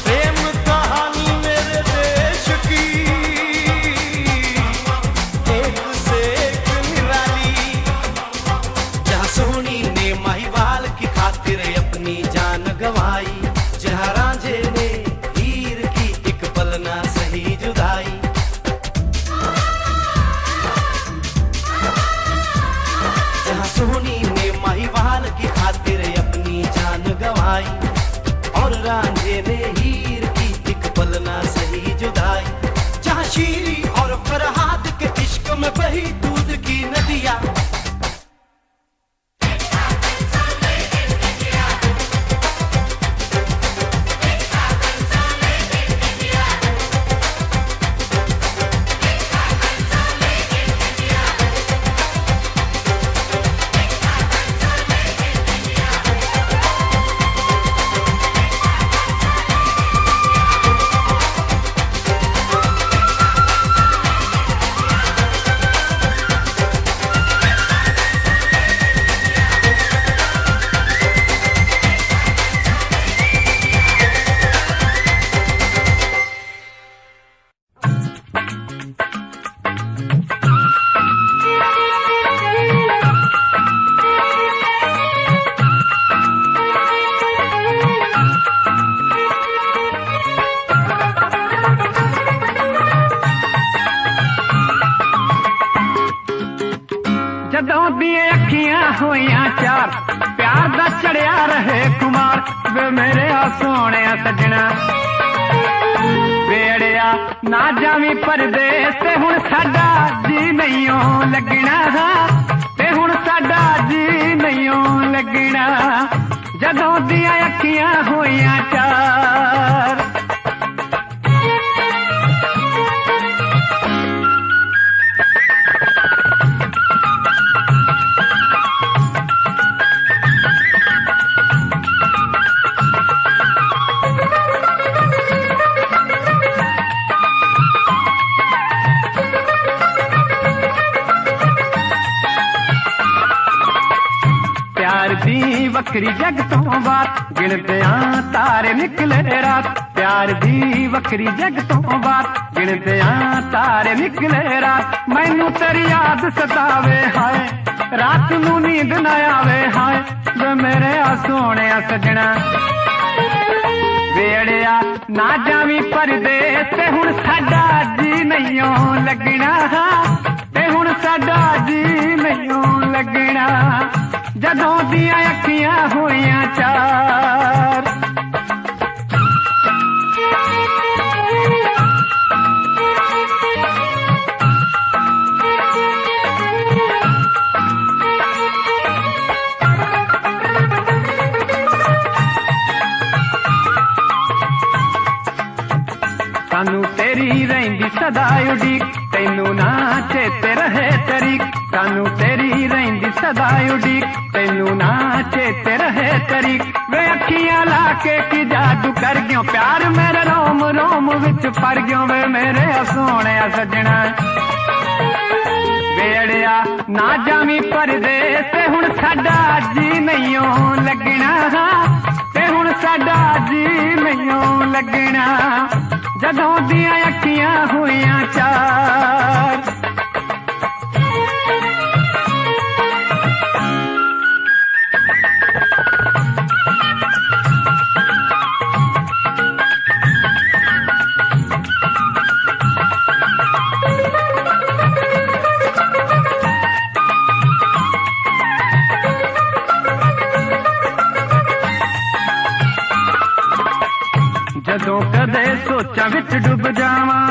Speaker 2: प्रेम कहानी मेरे देश की एक से एक निराली. जहाँ सोनी ने माहीवाल की खातिर अपनी जान गंवाई. जहाँ रांझे ने हीर की एक पल ना सही जुदाई. जहाँ सोनी ने माहीवाल की खातिर अपनी जान गंवाई. और रांझे ने हीर की एक पल ना सही जुदाई. जहाँ शीरी और फरहाद के इश्क में बही दूध की नदियाँ.
Speaker 1: It happens
Speaker 8: जदों दिए अखियां होइयां चार प्यार दा चढ़िया रहे कुमार वे मेरे आ सोने सजना वेड़िया ना जावी परदेस ते हुण साडा जी नहीं लगना ते हुण साडा जी नहीं लगना जदों दिया अखियां होइयां चार वक्री जग तो बात गिनदियां तारे निकले रात प्यार दी वक्री जग तो बात गिनदियां तारे निकले रात मैनू तेरी याद सतावे हाय रात नू नींद न आवे हाय वे मेरे आ सोने सजना वेड़िया ना जावी परदेस ते हुण साडा जी नहीं लगना ते हुण साडा जी नहीं लगना जदों दिया अखियां होइयां चार सानू तेरी रहिंदी सदा उडीक तैनू ना चेते रहे तरीक सानू तेरी रहिंदी सदा उडीक तैनू ना चेते रहे तरीक वे अखियां लाके की जादू कर गयो प्यार मेरे रोम रोम विच पर गयो वे मेरे सोने सजना वेड़िया ना जावी परदेस ते हुण साडा जी नहीं लगना ते हुण साडा जी नहीं लगना जदों दिया अखियां होइयां चार जदों कदे सोचा विच डुब जावां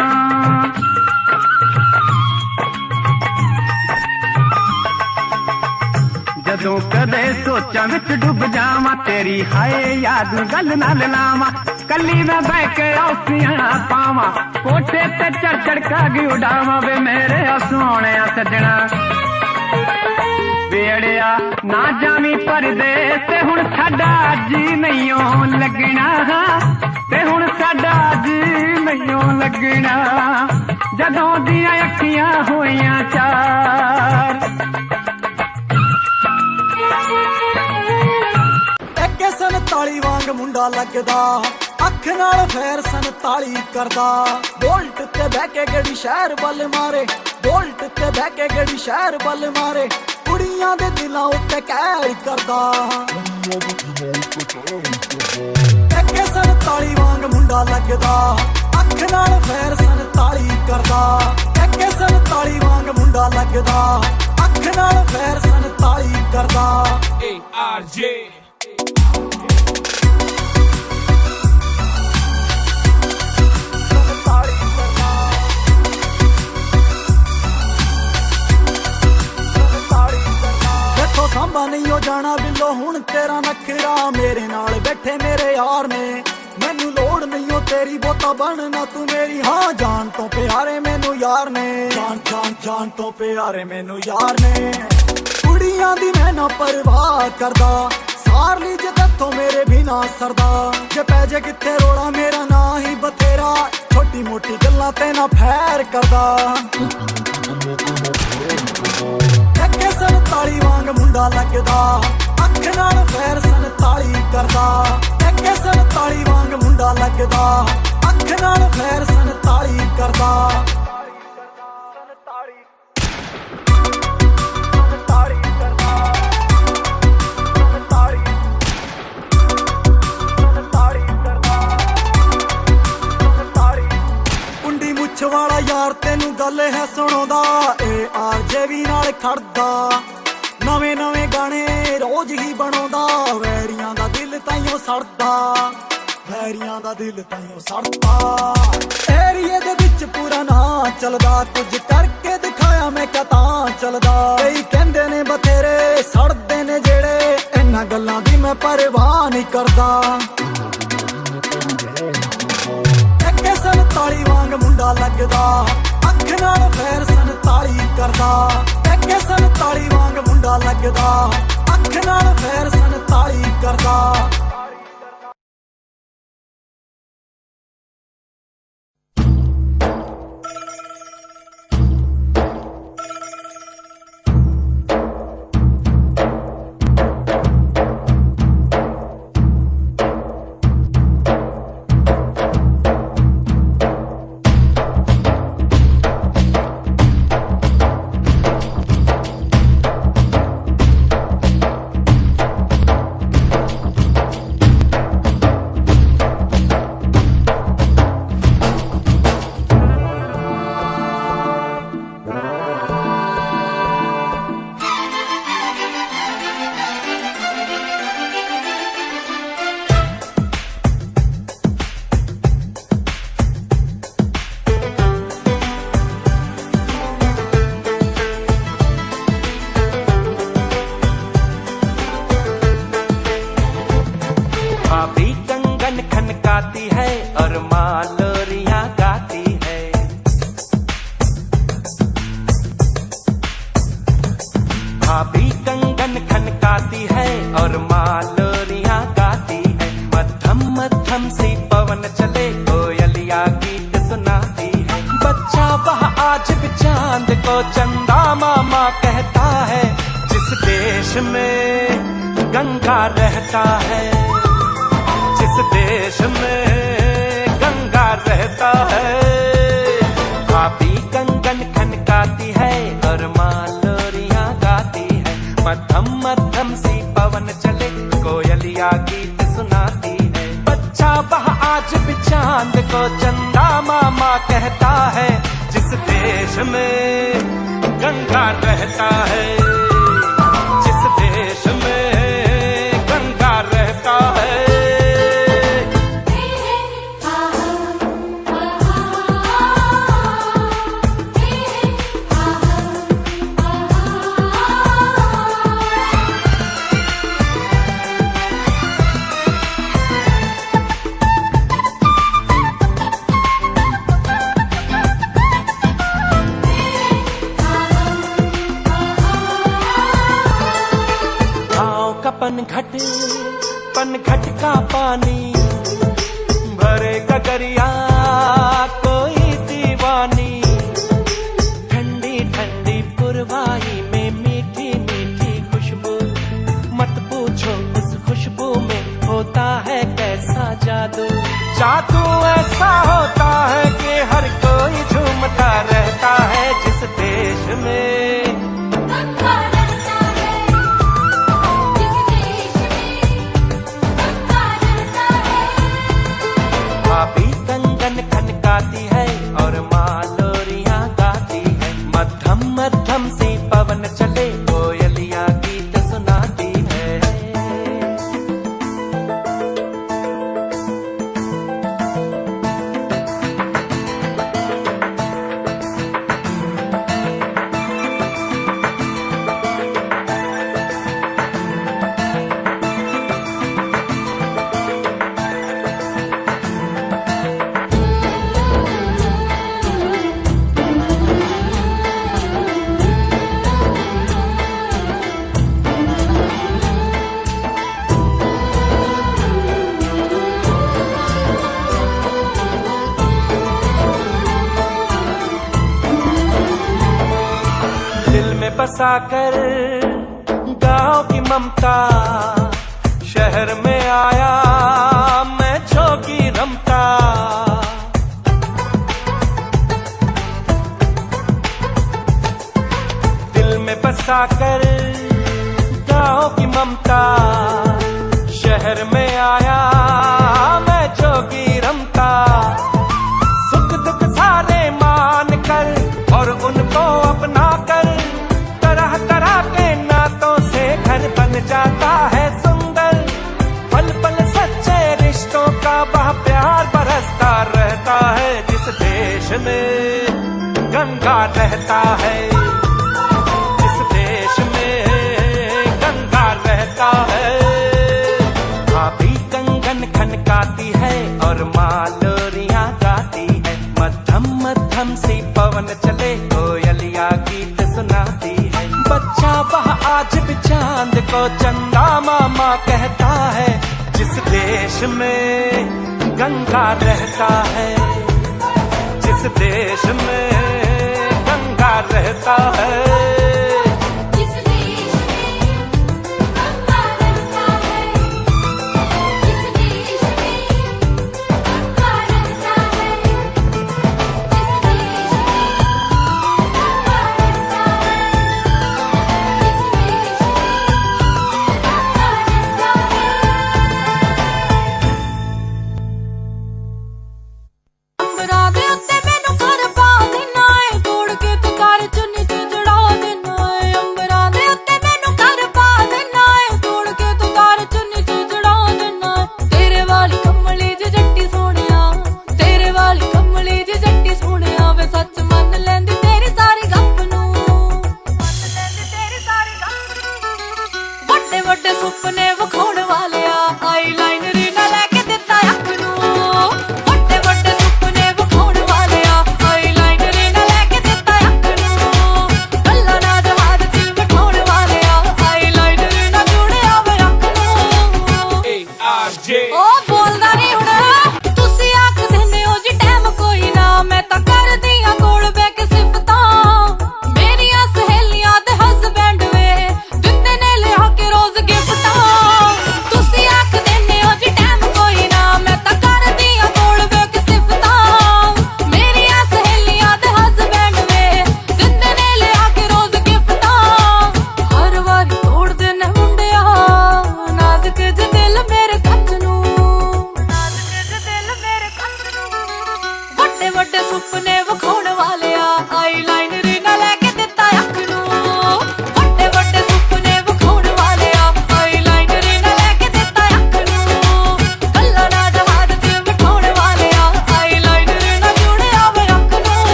Speaker 8: जदों कदे सोचा विच डुब जावां तेरी हाय याद गल नाल लावां कली मैं बह के औसियां पावां कोठे ते चढ़ चढ़ कागी उड़ावां वे मेरे सोने सजना वेड़िया ना जावी परदेस ते हुण साडा जी नहीं लगना ते हुण साडा जी नहीं लगना जदों दिया अखियां होइयां चार
Speaker 9: एके 47 वांग मुंडा लगदा अख नाल फैर 47 करदा बोल्ट ते बह के गड़ी शहर बल मारे बोल्ट ते बह के गड़ी शहर बल मारे कुड़ियां दे दिलां उत्ते कहर करदा एके 47 वांग मुंडा लगदा अख नाल फैर 47 करदा एके 47 वांग मुंडा लगदा अख नाल फैर 47 करदा
Speaker 5: ARJ
Speaker 9: सांबा नहीं हो जाना बिलो हुण तेरा नखरा मेरे नाल बैठे मेरे यार ने मैनू लोड़ नहीं हो तेरी बोता बनना तू मेरी हाँ जान तो प्यारे मैनू यार ने जान जान जान तो प्यारे मैनू यार ने कुड़ियां दी मैं ना परवाह करदा सार ली जे तत्थों मेरे भी ना सरदा जे पै जे किथे रोड़ा मेरा ना ही बथेरा छोटी मोटी गल्लां ते ना फैर करदा 47 वांग मुंडा लगदा अख नाल फैर 47 करदा 47 वांग मुंडा लगदा अख नाल फैर 47 करदा वाला यार तेनू गल है सुनोदा ARJ भी नाल खड़दा ਨਵੇਂ ਨਵੇਂ ਗਾਣੇ ਰੋਜ਼ ਹੀ ਬਣਾਉਂਦਾ ਵੈਰੀਆਂ ਦਾ ਦਿਲ ਤਾਈਓ ਸੜਦਾ ਵੈਰੀਆਂ ਦਾ ਦਿਲ ਤਾਈਓ ਸੜਦਾ ਏਰੀਏ ਦੇ ਵਿੱਚ ਪੂਰਾ ਨਾਂ ਚੱਲਦਾ ਕੁਝ ਕਰਕੇ ਦਿਖਾਇਆ ਮੈਂ ਕਿਹਾ ਤਾਂ ਚੱਲਦਾ ਕਈ ਕਹਿੰਦੇ ਨੇ ਬਥੇਰੇ ਸੜਦੇ ਨੇ ਜਿਹੜੇ ਇਹਨਾਂ ਗੱਲਾਂ ਦੀ ਮੈਂ ਪਰਵਾਹ ਨਹੀਂ ਕਰਦਾ ਅੱਗੇ 47 ਵਾਂਗ ਮੁੰਡਾ ਲੱਗਦਾ ਅੱਖ ਨਾਲ ਫੇਰ 47 ਕਰਦਾ ਅੱਗੇ 47 ਵਾਂਗ ਮੁੰਡਾ ਲੱਗਦਾ ਅੱਖ ਨਾਲ ਫੇਰ 47 ਕਰਦਾ
Speaker 1: भाभी कंगन खनकाती है और माँ लोरियां गाती है मध्यम मध्यम सी पवन चले कोयलिया गीत सुनाती है बच्चा वह आज भी चांद को चंदा मामा कहता है जिस देश में गंगा रहता है जिस देश में गंगा रहता है भाभी कंगन खनकाती है और माँ लोरियां गाती है मध्यम मध्यम सी पवन चले कोयलिया गीत सुनाती है बच्चा वह आज भी चांद को चंदा मामा कहता है जिस देश में गंगा रहता है जिस देश में गंगा रहता है पनघट का पानी भरे गगरिया कोई दीवानी ठंडी ठंडी पुरवाई में मीठी मीठी खुशबू मत पूछो उस खुशबू में होता है कैसा जादू जादू ऐसा होता है कि हर कोई झूमता रहता है जिस देश में भाभी कंगन खनकाती है और माँ लोरियां गाती है मध्यम मध्यम सी पवन चले कोयलिया गीत सुनाती है बसाकर गांव की ममता शहर में आया मैं जोगी रमता दिल में बसाकर गांव की ममता शहर में आया मैं जोगी रमता सुख दुख सारे मान कर और उनको अपना कर तरह तरह के नातों
Speaker 5: में गंगा रहता है, जिस देश में गंगा रहता है। भाभी कंगन खनकाती है और मालोरियां गाती है, मध्यम मध्यम सी पवन चले कोयलिया गीत सुनाती है। बच्चा वह आज भी चांद को चंदा मामा कहता है, जिस देश में गंगा रहता है, जिस देश में गंगा रहता है।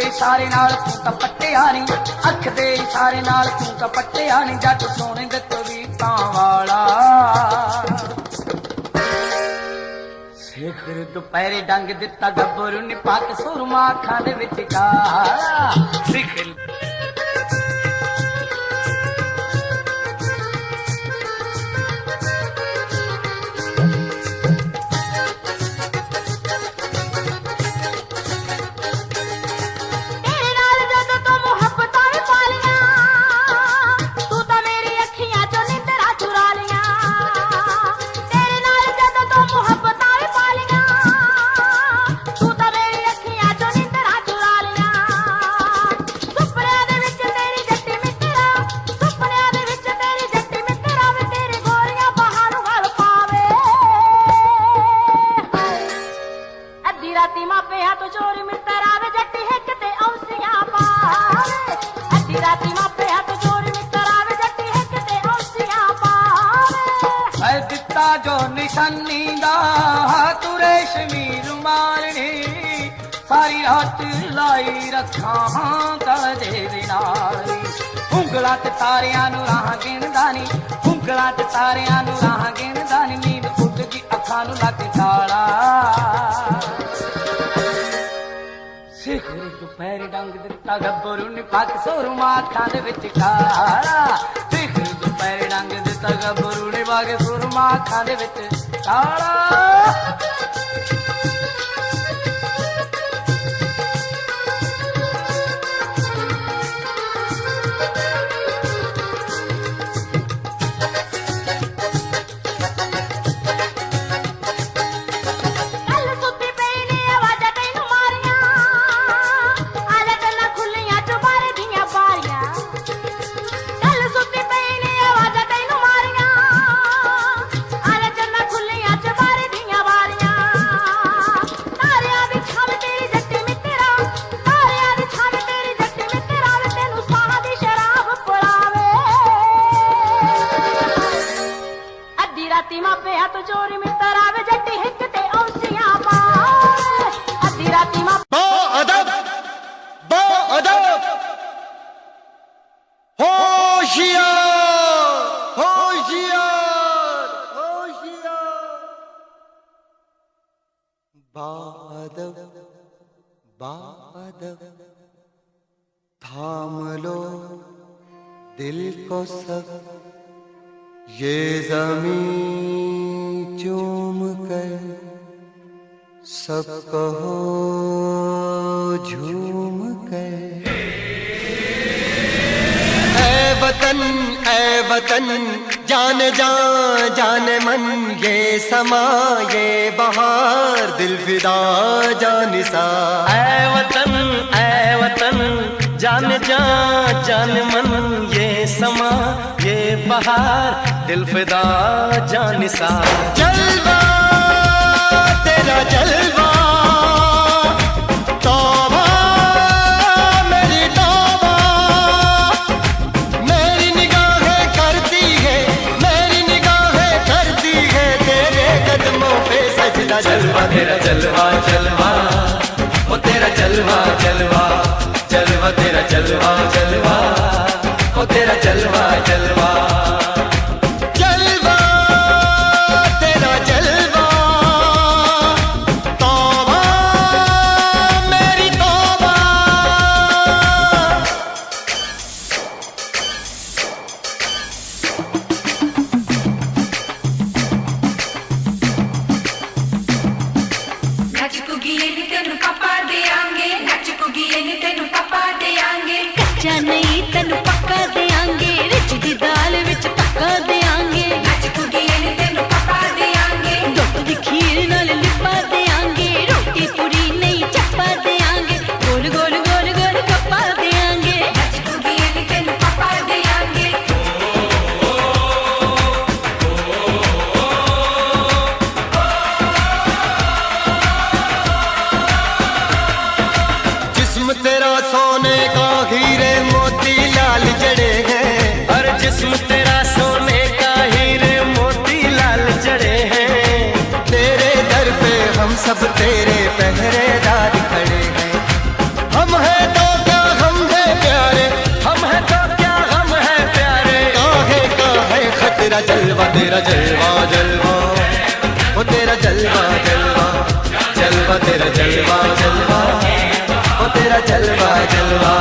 Speaker 7: इशारे नाल तू तां पट्टिया नी, अख दे इशारे नाल तू तां पट्टिया नी, जट सोने दे तवीतां वाला। सिखर दुपहरे डंग दिता गब्बरू नी पक सुरमा अखां दे विच काला। सिखर
Speaker 10: अद्धी राती मापे हाथ चोरी मित्र आवे जट्टी हिक ते औसियां पावे अद्धी राती मापे हाथ चोरी मित्र आवे जट्टी हिक ते औसियां पावे
Speaker 2: ऐ दिता जो निशानी दा तू रेशमी रुमालनी सारी रात लाई रखा कदे नाली उंगला ते तारियां नू राह गिनदा नी उंगला ते तारियां नू राह गिनदा नी नींद उठ दी अखां नू लग काला सिखर दुपहर डंग दिता गब्बरू नी पग सोरमा अखां दे विच काला सिखर दुपहर डंग दिता गब्बरू नी पग सोरमा अखां दे विच काला बादल बादल थाम लो दिल को सब ये ज़मीं चूम कर सब कहो झूम कर ऐ वतन जान जान मन ये समा ये बहार दिल फिदा जानिसा
Speaker 1: ऐ वतन जान जान मन ये समा ये बहार दिल फिदा जानिसा
Speaker 2: जलवा तेरा जलवा
Speaker 1: जलवा तेरा जलवा जलवा ओ तेरा जलवा जलवा जलवा तेरा जलवा जलवा ओ तेरा जलवा जलवा
Speaker 2: जलवा तेरा जलवा तौबा मेरी तौबा
Speaker 6: कच्चा नहीं तेनू पक्का देंगे रिच दी दाल विच पक्का देंगे तेनू पक्का देंगे दुध दी खीर नाल लिपा देंगे रोटी पूरी नहीं चप्पा देंगे गोल गोल गोल गोल कप्पा देंगे तेनू पक्का देंगे
Speaker 2: जिस्म तेरा सोने का हीरे मोती लाल जड़े हैं
Speaker 1: और जिस्म तेरा सोने का हीरे मोती लाल जड़े हैं
Speaker 2: तेरे दर पे हम सब तेरे पहरेदार खड़े हैं हम हैं तो क्या हम हैं प्यारे
Speaker 1: हम हैं तो क्या हम हैं प्यारे
Speaker 2: काहे खतरा जलवा तेरा जलवा जलवा ओ तेरा जलवा जलवा जलवा तेरा जलवा जलवा ओ तेरा जलवा जलवा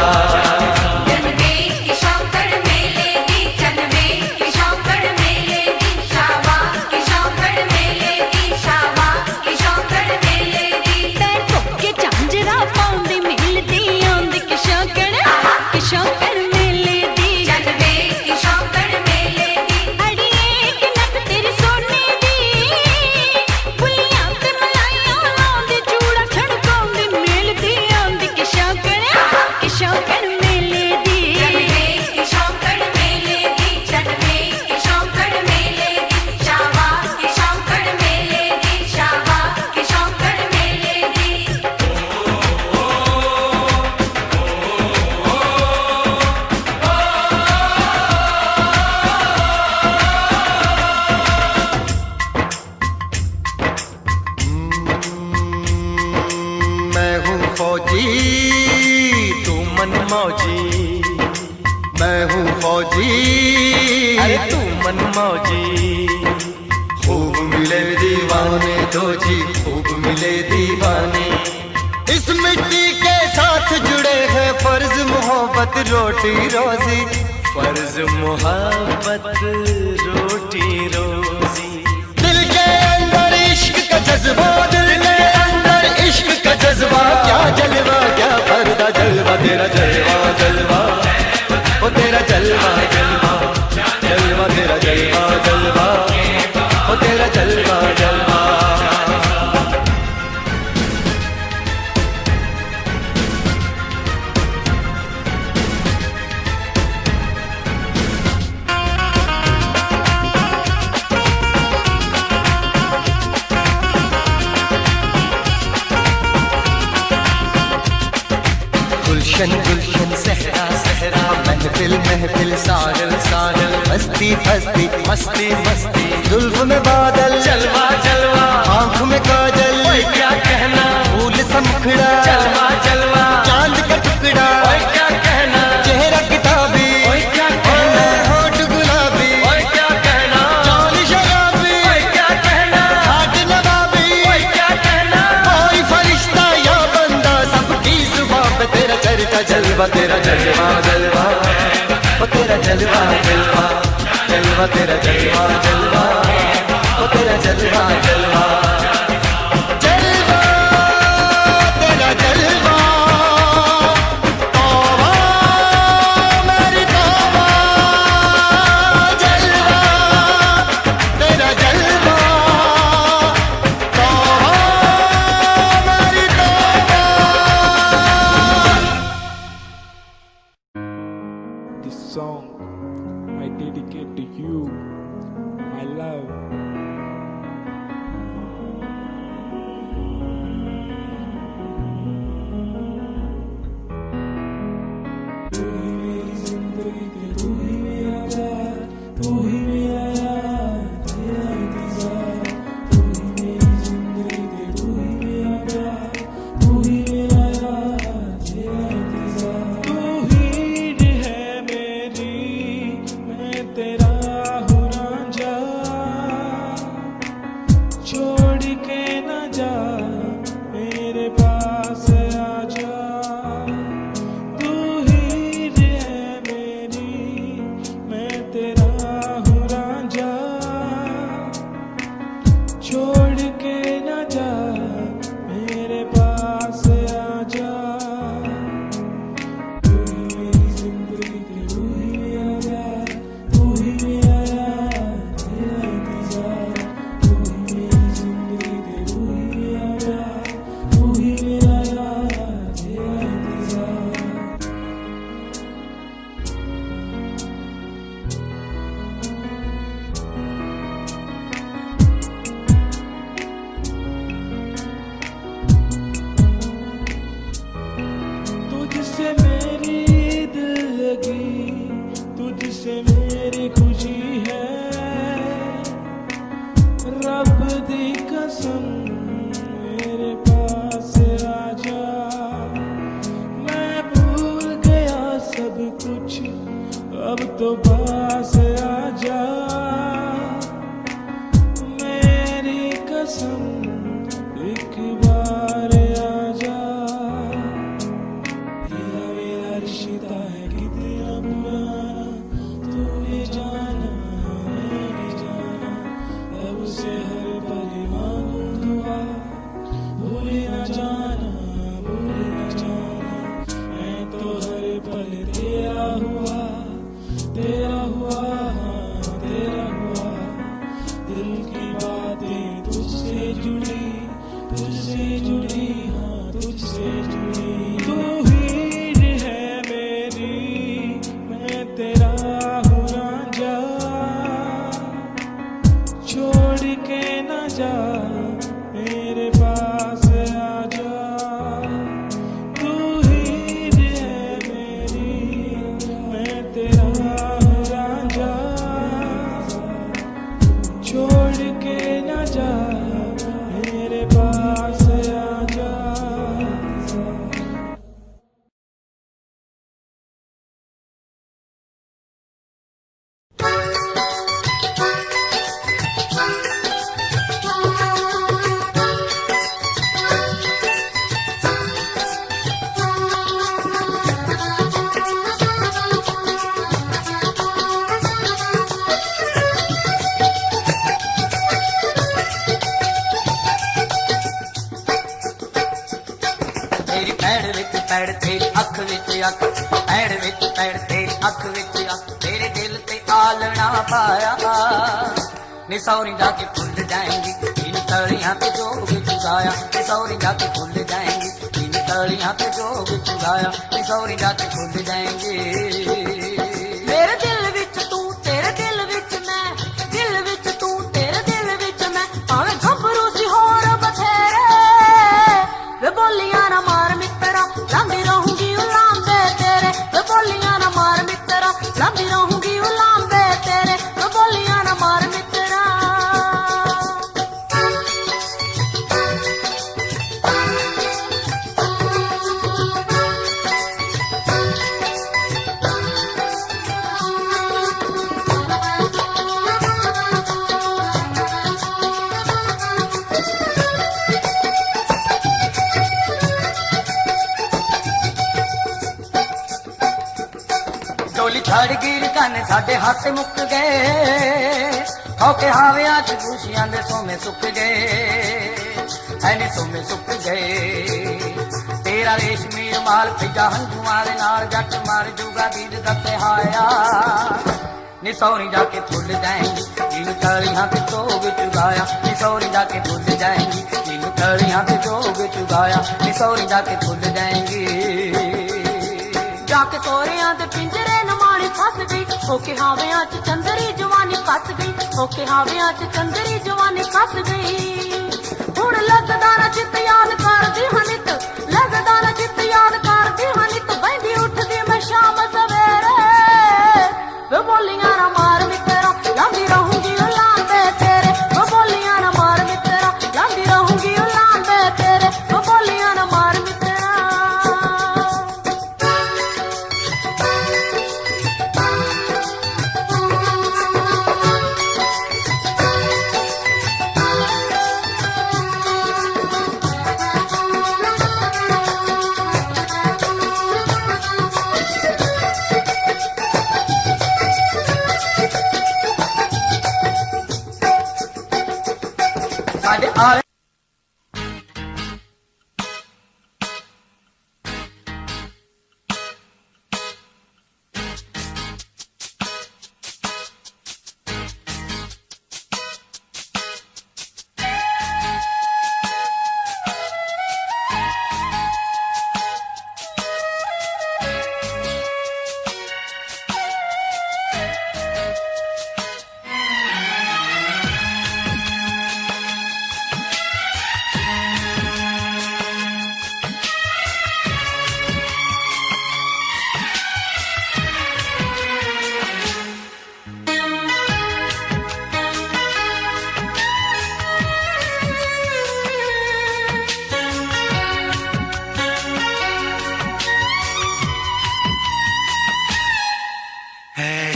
Speaker 6: Show
Speaker 1: फौजी तू मन मौजी, मैं हूँ फौजी अरे तू मन मौजी। खूब मिले दीवाने दो जी, खूब मिले दीवाने। इस मिट्टी के साथ जुड़े हैं फर्ज मोहब्बत रोटी रोजी, फर्ज मोहब्बत रोटी रोजी। दिल के अंदर इश्क का जज्बा, दिल के अंदर इश्क का जज्बा, क्या जलवा क्या पर्दा जलवा तेरा जलवा जलवा, ओ तेरा जलवा जलवा जलवा तेरा जलवा जलवा, ओ तेरा जलवा जलवा। गुलशन गुलशन सहरा सहरा, महफिल महफिल साहिल साहिल, मस्ती मस्ती मस्ती मस्ती, जुल्फ में बादल जलवा जलवा, आँख में काजल क्या कहना, फूल सा मुखड़ा जलवा जलवा, चांद का टुकड़ा क्या कहना, चेहरा किताबी क्या कहना, होठ गुलाबी क्या कहना, चाल शराबी क्या कहना, हाथ नवाबी क्या कहना, कोई फरिश्ता या बंदा सबकी जुबान पे तेरा चर्चा जलवा तेरा जलवा जलवा, ओ तेरा जलवा जलवा जलवा तेरा जलवा जलवा, ओ तेरा जलवा जलवा जलवा तेरा जलवा। तौबा मेरी तौबा, जलवा तेरा जलवा, तौबा मेरी तौबा।
Speaker 5: This song I dedicate to you, my love.
Speaker 7: तेरी पैड़ विच पैड़ तेरी अख विच अख पैड़ विच पैड़ तेरी अख विच अख तेरे दिल ते आलना पाया नी सौरी जाके भूल जाएंगी इन तलियां पे जोग चुराया नी सौरी जाके भूल जाएंगी इन तलियां पे जोग चुराया नी सौरी जाके भूल जाएंगी
Speaker 10: मेरे दिल विच तू तेरे दिल विच मैं दिल विच तू तेरे दिल विच मैं भावें घबरू सी होर बथेरे वे बोलियां ना मार मित्रा लांदी रहूंगी उलांदे तेरे वे बोलियां ना मार मित्रा लांदी रहूंगी उलांदे तेरे वे बोलियां ना मार मित्रा
Speaker 7: डोली छड़ गिर कन साडे हाथ मुक गए होके हावियां च खुशियां दे सोमे सुक गए ऐने सोमे सुक गए तेरा रेशमी रुमाल फिजा हंजुआं दे नाल जट मार जूगा बीर दा तिहाया नी सौरी जाके भूल जाएंगी इन तलियां पे जोग चुराया नी सौरी जाके भूल जाएंगी इन तलियां पे जोग चुराया नी सौरी जाके भूल जाएंगी
Speaker 10: जाके सोरियां दे पिंजरे नमाणी फस गई होके हावियां च चंदरी जवानी फस गई होके हावियां च चंदरी जवानी फस गई हुण लगदा ना चित याद करदी हनित लगदा ना चित याद करदी हनित बंदी उठदी मैं शाम सवेरे वे बोलियां ना मार मित्रा लांदी रहूंगी उलांदे तेरे वे बोलियां ना मार मित्रा लांदी रहूंगी उलांदे तेरे वे बोलियां ना मार मित्रा
Speaker 7: साडे आले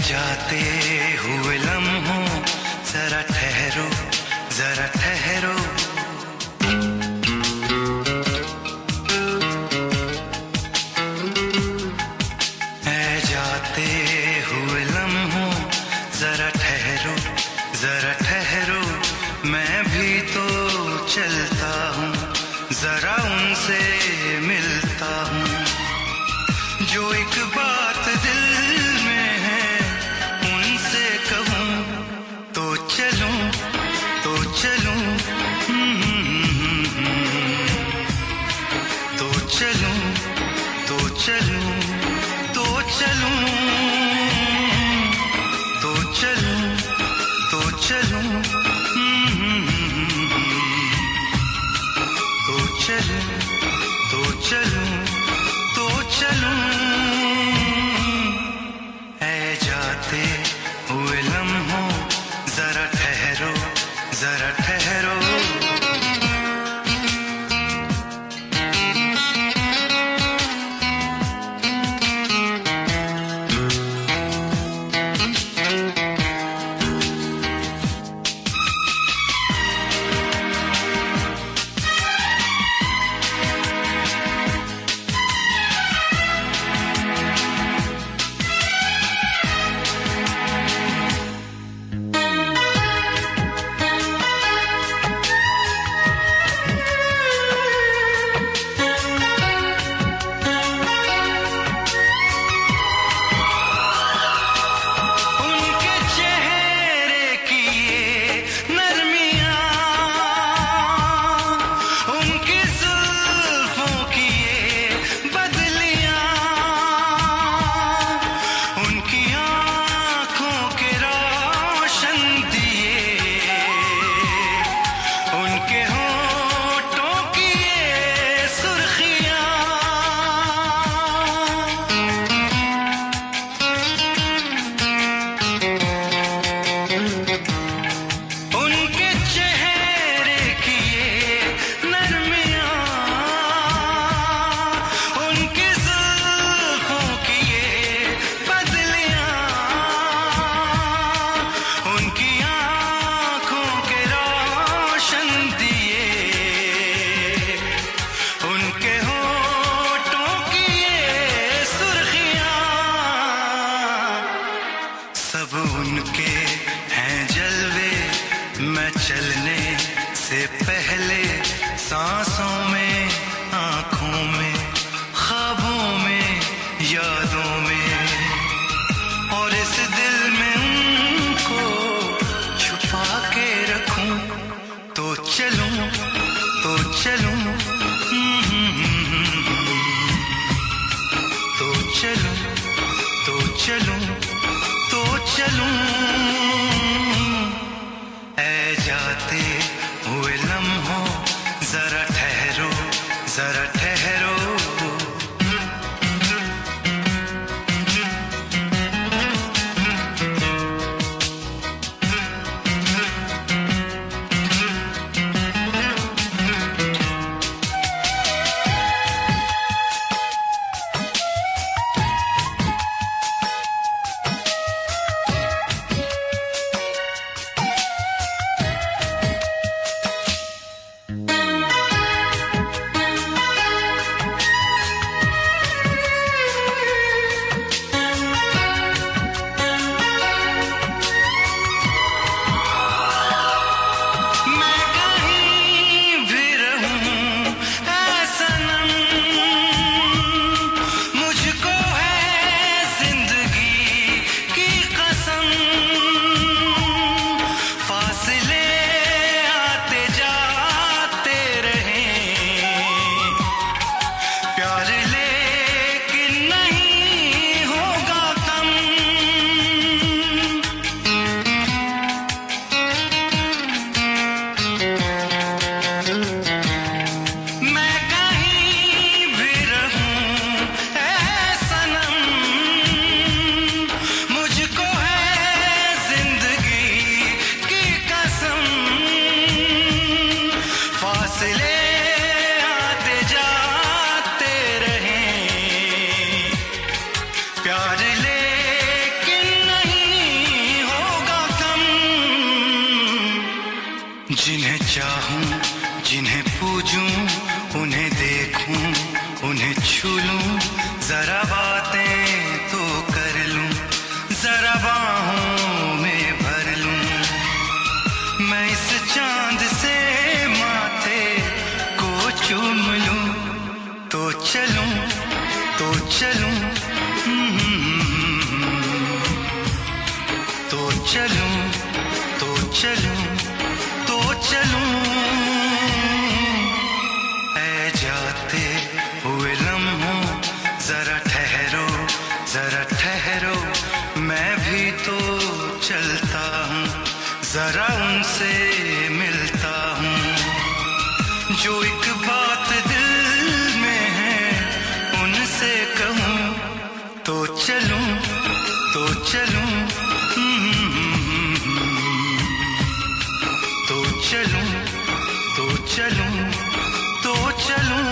Speaker 1: जाते हुए लम्हों जरा ठहरो जरा ठहरो जाते हुए लम्हों जरा ठहरो जरा ठहरो मैं भी तो चलता हूँ जरा उनसे मिलता हूँ जो एक बात दिल में है उनसे कहूँ तो चलूँ तो चलूँ तो चलूँ तो चलूँ तो चलूँ तो चलूँ तो चलूँ तो चलूँ तो चलूँ तो चलूँ जरा ठहरो। जिन्हें चाहूं, जिन्हें पूजूं, उन्हें देखूं, उन्हें छू लूं, जरा बातें तो कर लूं, जरा बाहों में भर लूं। मैं इस चांद से माथे को चूम लूं, तो चलूं, तो चलूं, तो चलूं, तो चलूं, तो चलूं। ऐ जाते हुए लम्हों जरा ठहरो, जरा ठहरो, मैं भी तो चलता हूँ, जरा उनसे मिलता हूँ। जो एक बात दिल में है उनसे कहूँ, तो चलूं, तो चलूं, तो चलूं, तो चलूं, तो चलूं।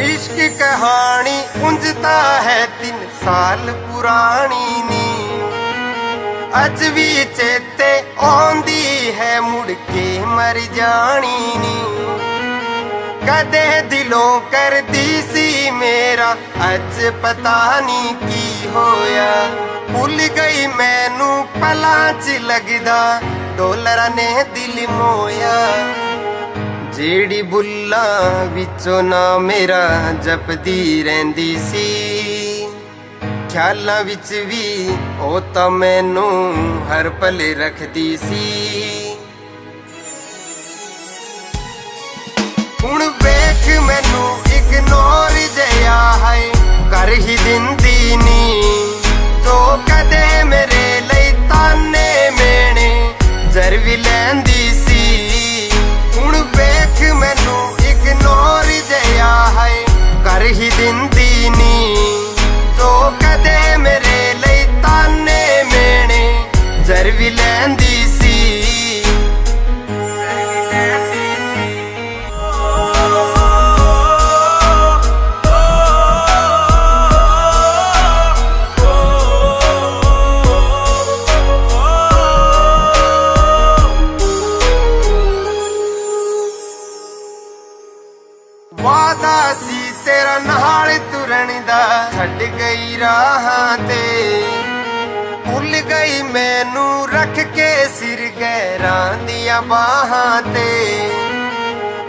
Speaker 11: इश्क कहानी उंजता है 3 साल पुरानी नी, अज भी चेते आंदी है मुड़ के मर जानी नी। कदे दिलों कर दी सी मेरा अज पता नहीं की होया, भुल गई मैनू पलां च लगदा डोलरा ने दिल मोया। जेड़ी बुल्लां विचों ना मेरा जपदी रहिंदी सी, ख्यालां विच भी ओ तां मैनू हर पल रखदी सी। हुण वेख मैनू इग्नोर जया है कर ही दिंदी नी, जो कदे मेरे लई ताने मेने जर भी लैंदी सी। हुण वेख मैनू इग्नोर जया है कर ही दिंदी नी, जो कदे मेरे लई ताने मेने जर भी लैंदी सी। वादा सी तेरा नाल तुरन दा छड़ गई राहां ते, भुल गई मैनू रख के सिर गैरां दियां बाहां ते।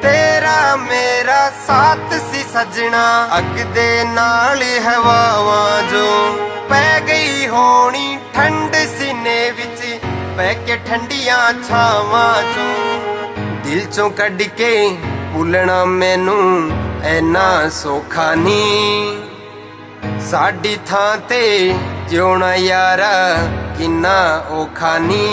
Speaker 11: तेरा ਤੇਰਾ ਮੇਰਾ ਸਾਥ ਸੀ ਸਜਣਾ ਅੱਗ ਦੇ ਨਾਲ ਹਵਾਵਾਂ ਜੋ ਪੈ ਗਈ ਹੋਣੀ ਠੰਡ ਸੀਨੇ ਵਿੱਚ ਪੈ ਕੇ ਠੰਡੀਆਂ ਛਾਵਾਂ ਚੋਂ ਦਿਲ ਚੋਂ ਕੱਢ ਕੇ ਭੁੱਲਣਾ ਮੈਨੂੰ ਐਨਾ ਸੌਖਾ ਨੀ ਸਾਡੀ ਥਾਂ ਤੇ ਜਿਉਣਾ ਯਾਰਾ ਕਿੰਨਾ ਔਖਾ ਨੀ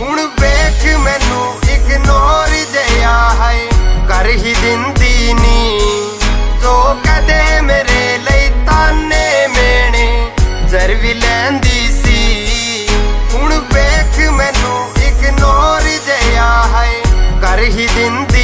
Speaker 11: ਹੁਣ ਵੇਖ ਮੈਨੂੰ ਇਗਨੋਰ ਜਿਹਾ ਹੈ ਕਰ ਹੀ ਦਿੰਦੀ ਨੀ ਜੋ ਕਦੇ ਮੇਰੇ ਲਈ ਤਾਨੇ ਮੇਣੇ ਜ਼ਰ ਵੀ ਲੈਂਦੀ ਸੀ ਹੁਣ ਵੇਖ ਮੈਨੂੰ ਇਗਨੋਰ ਜਿਹਾ ਹੈ ਕਰ ਹੀ ਦਿੰਦੀ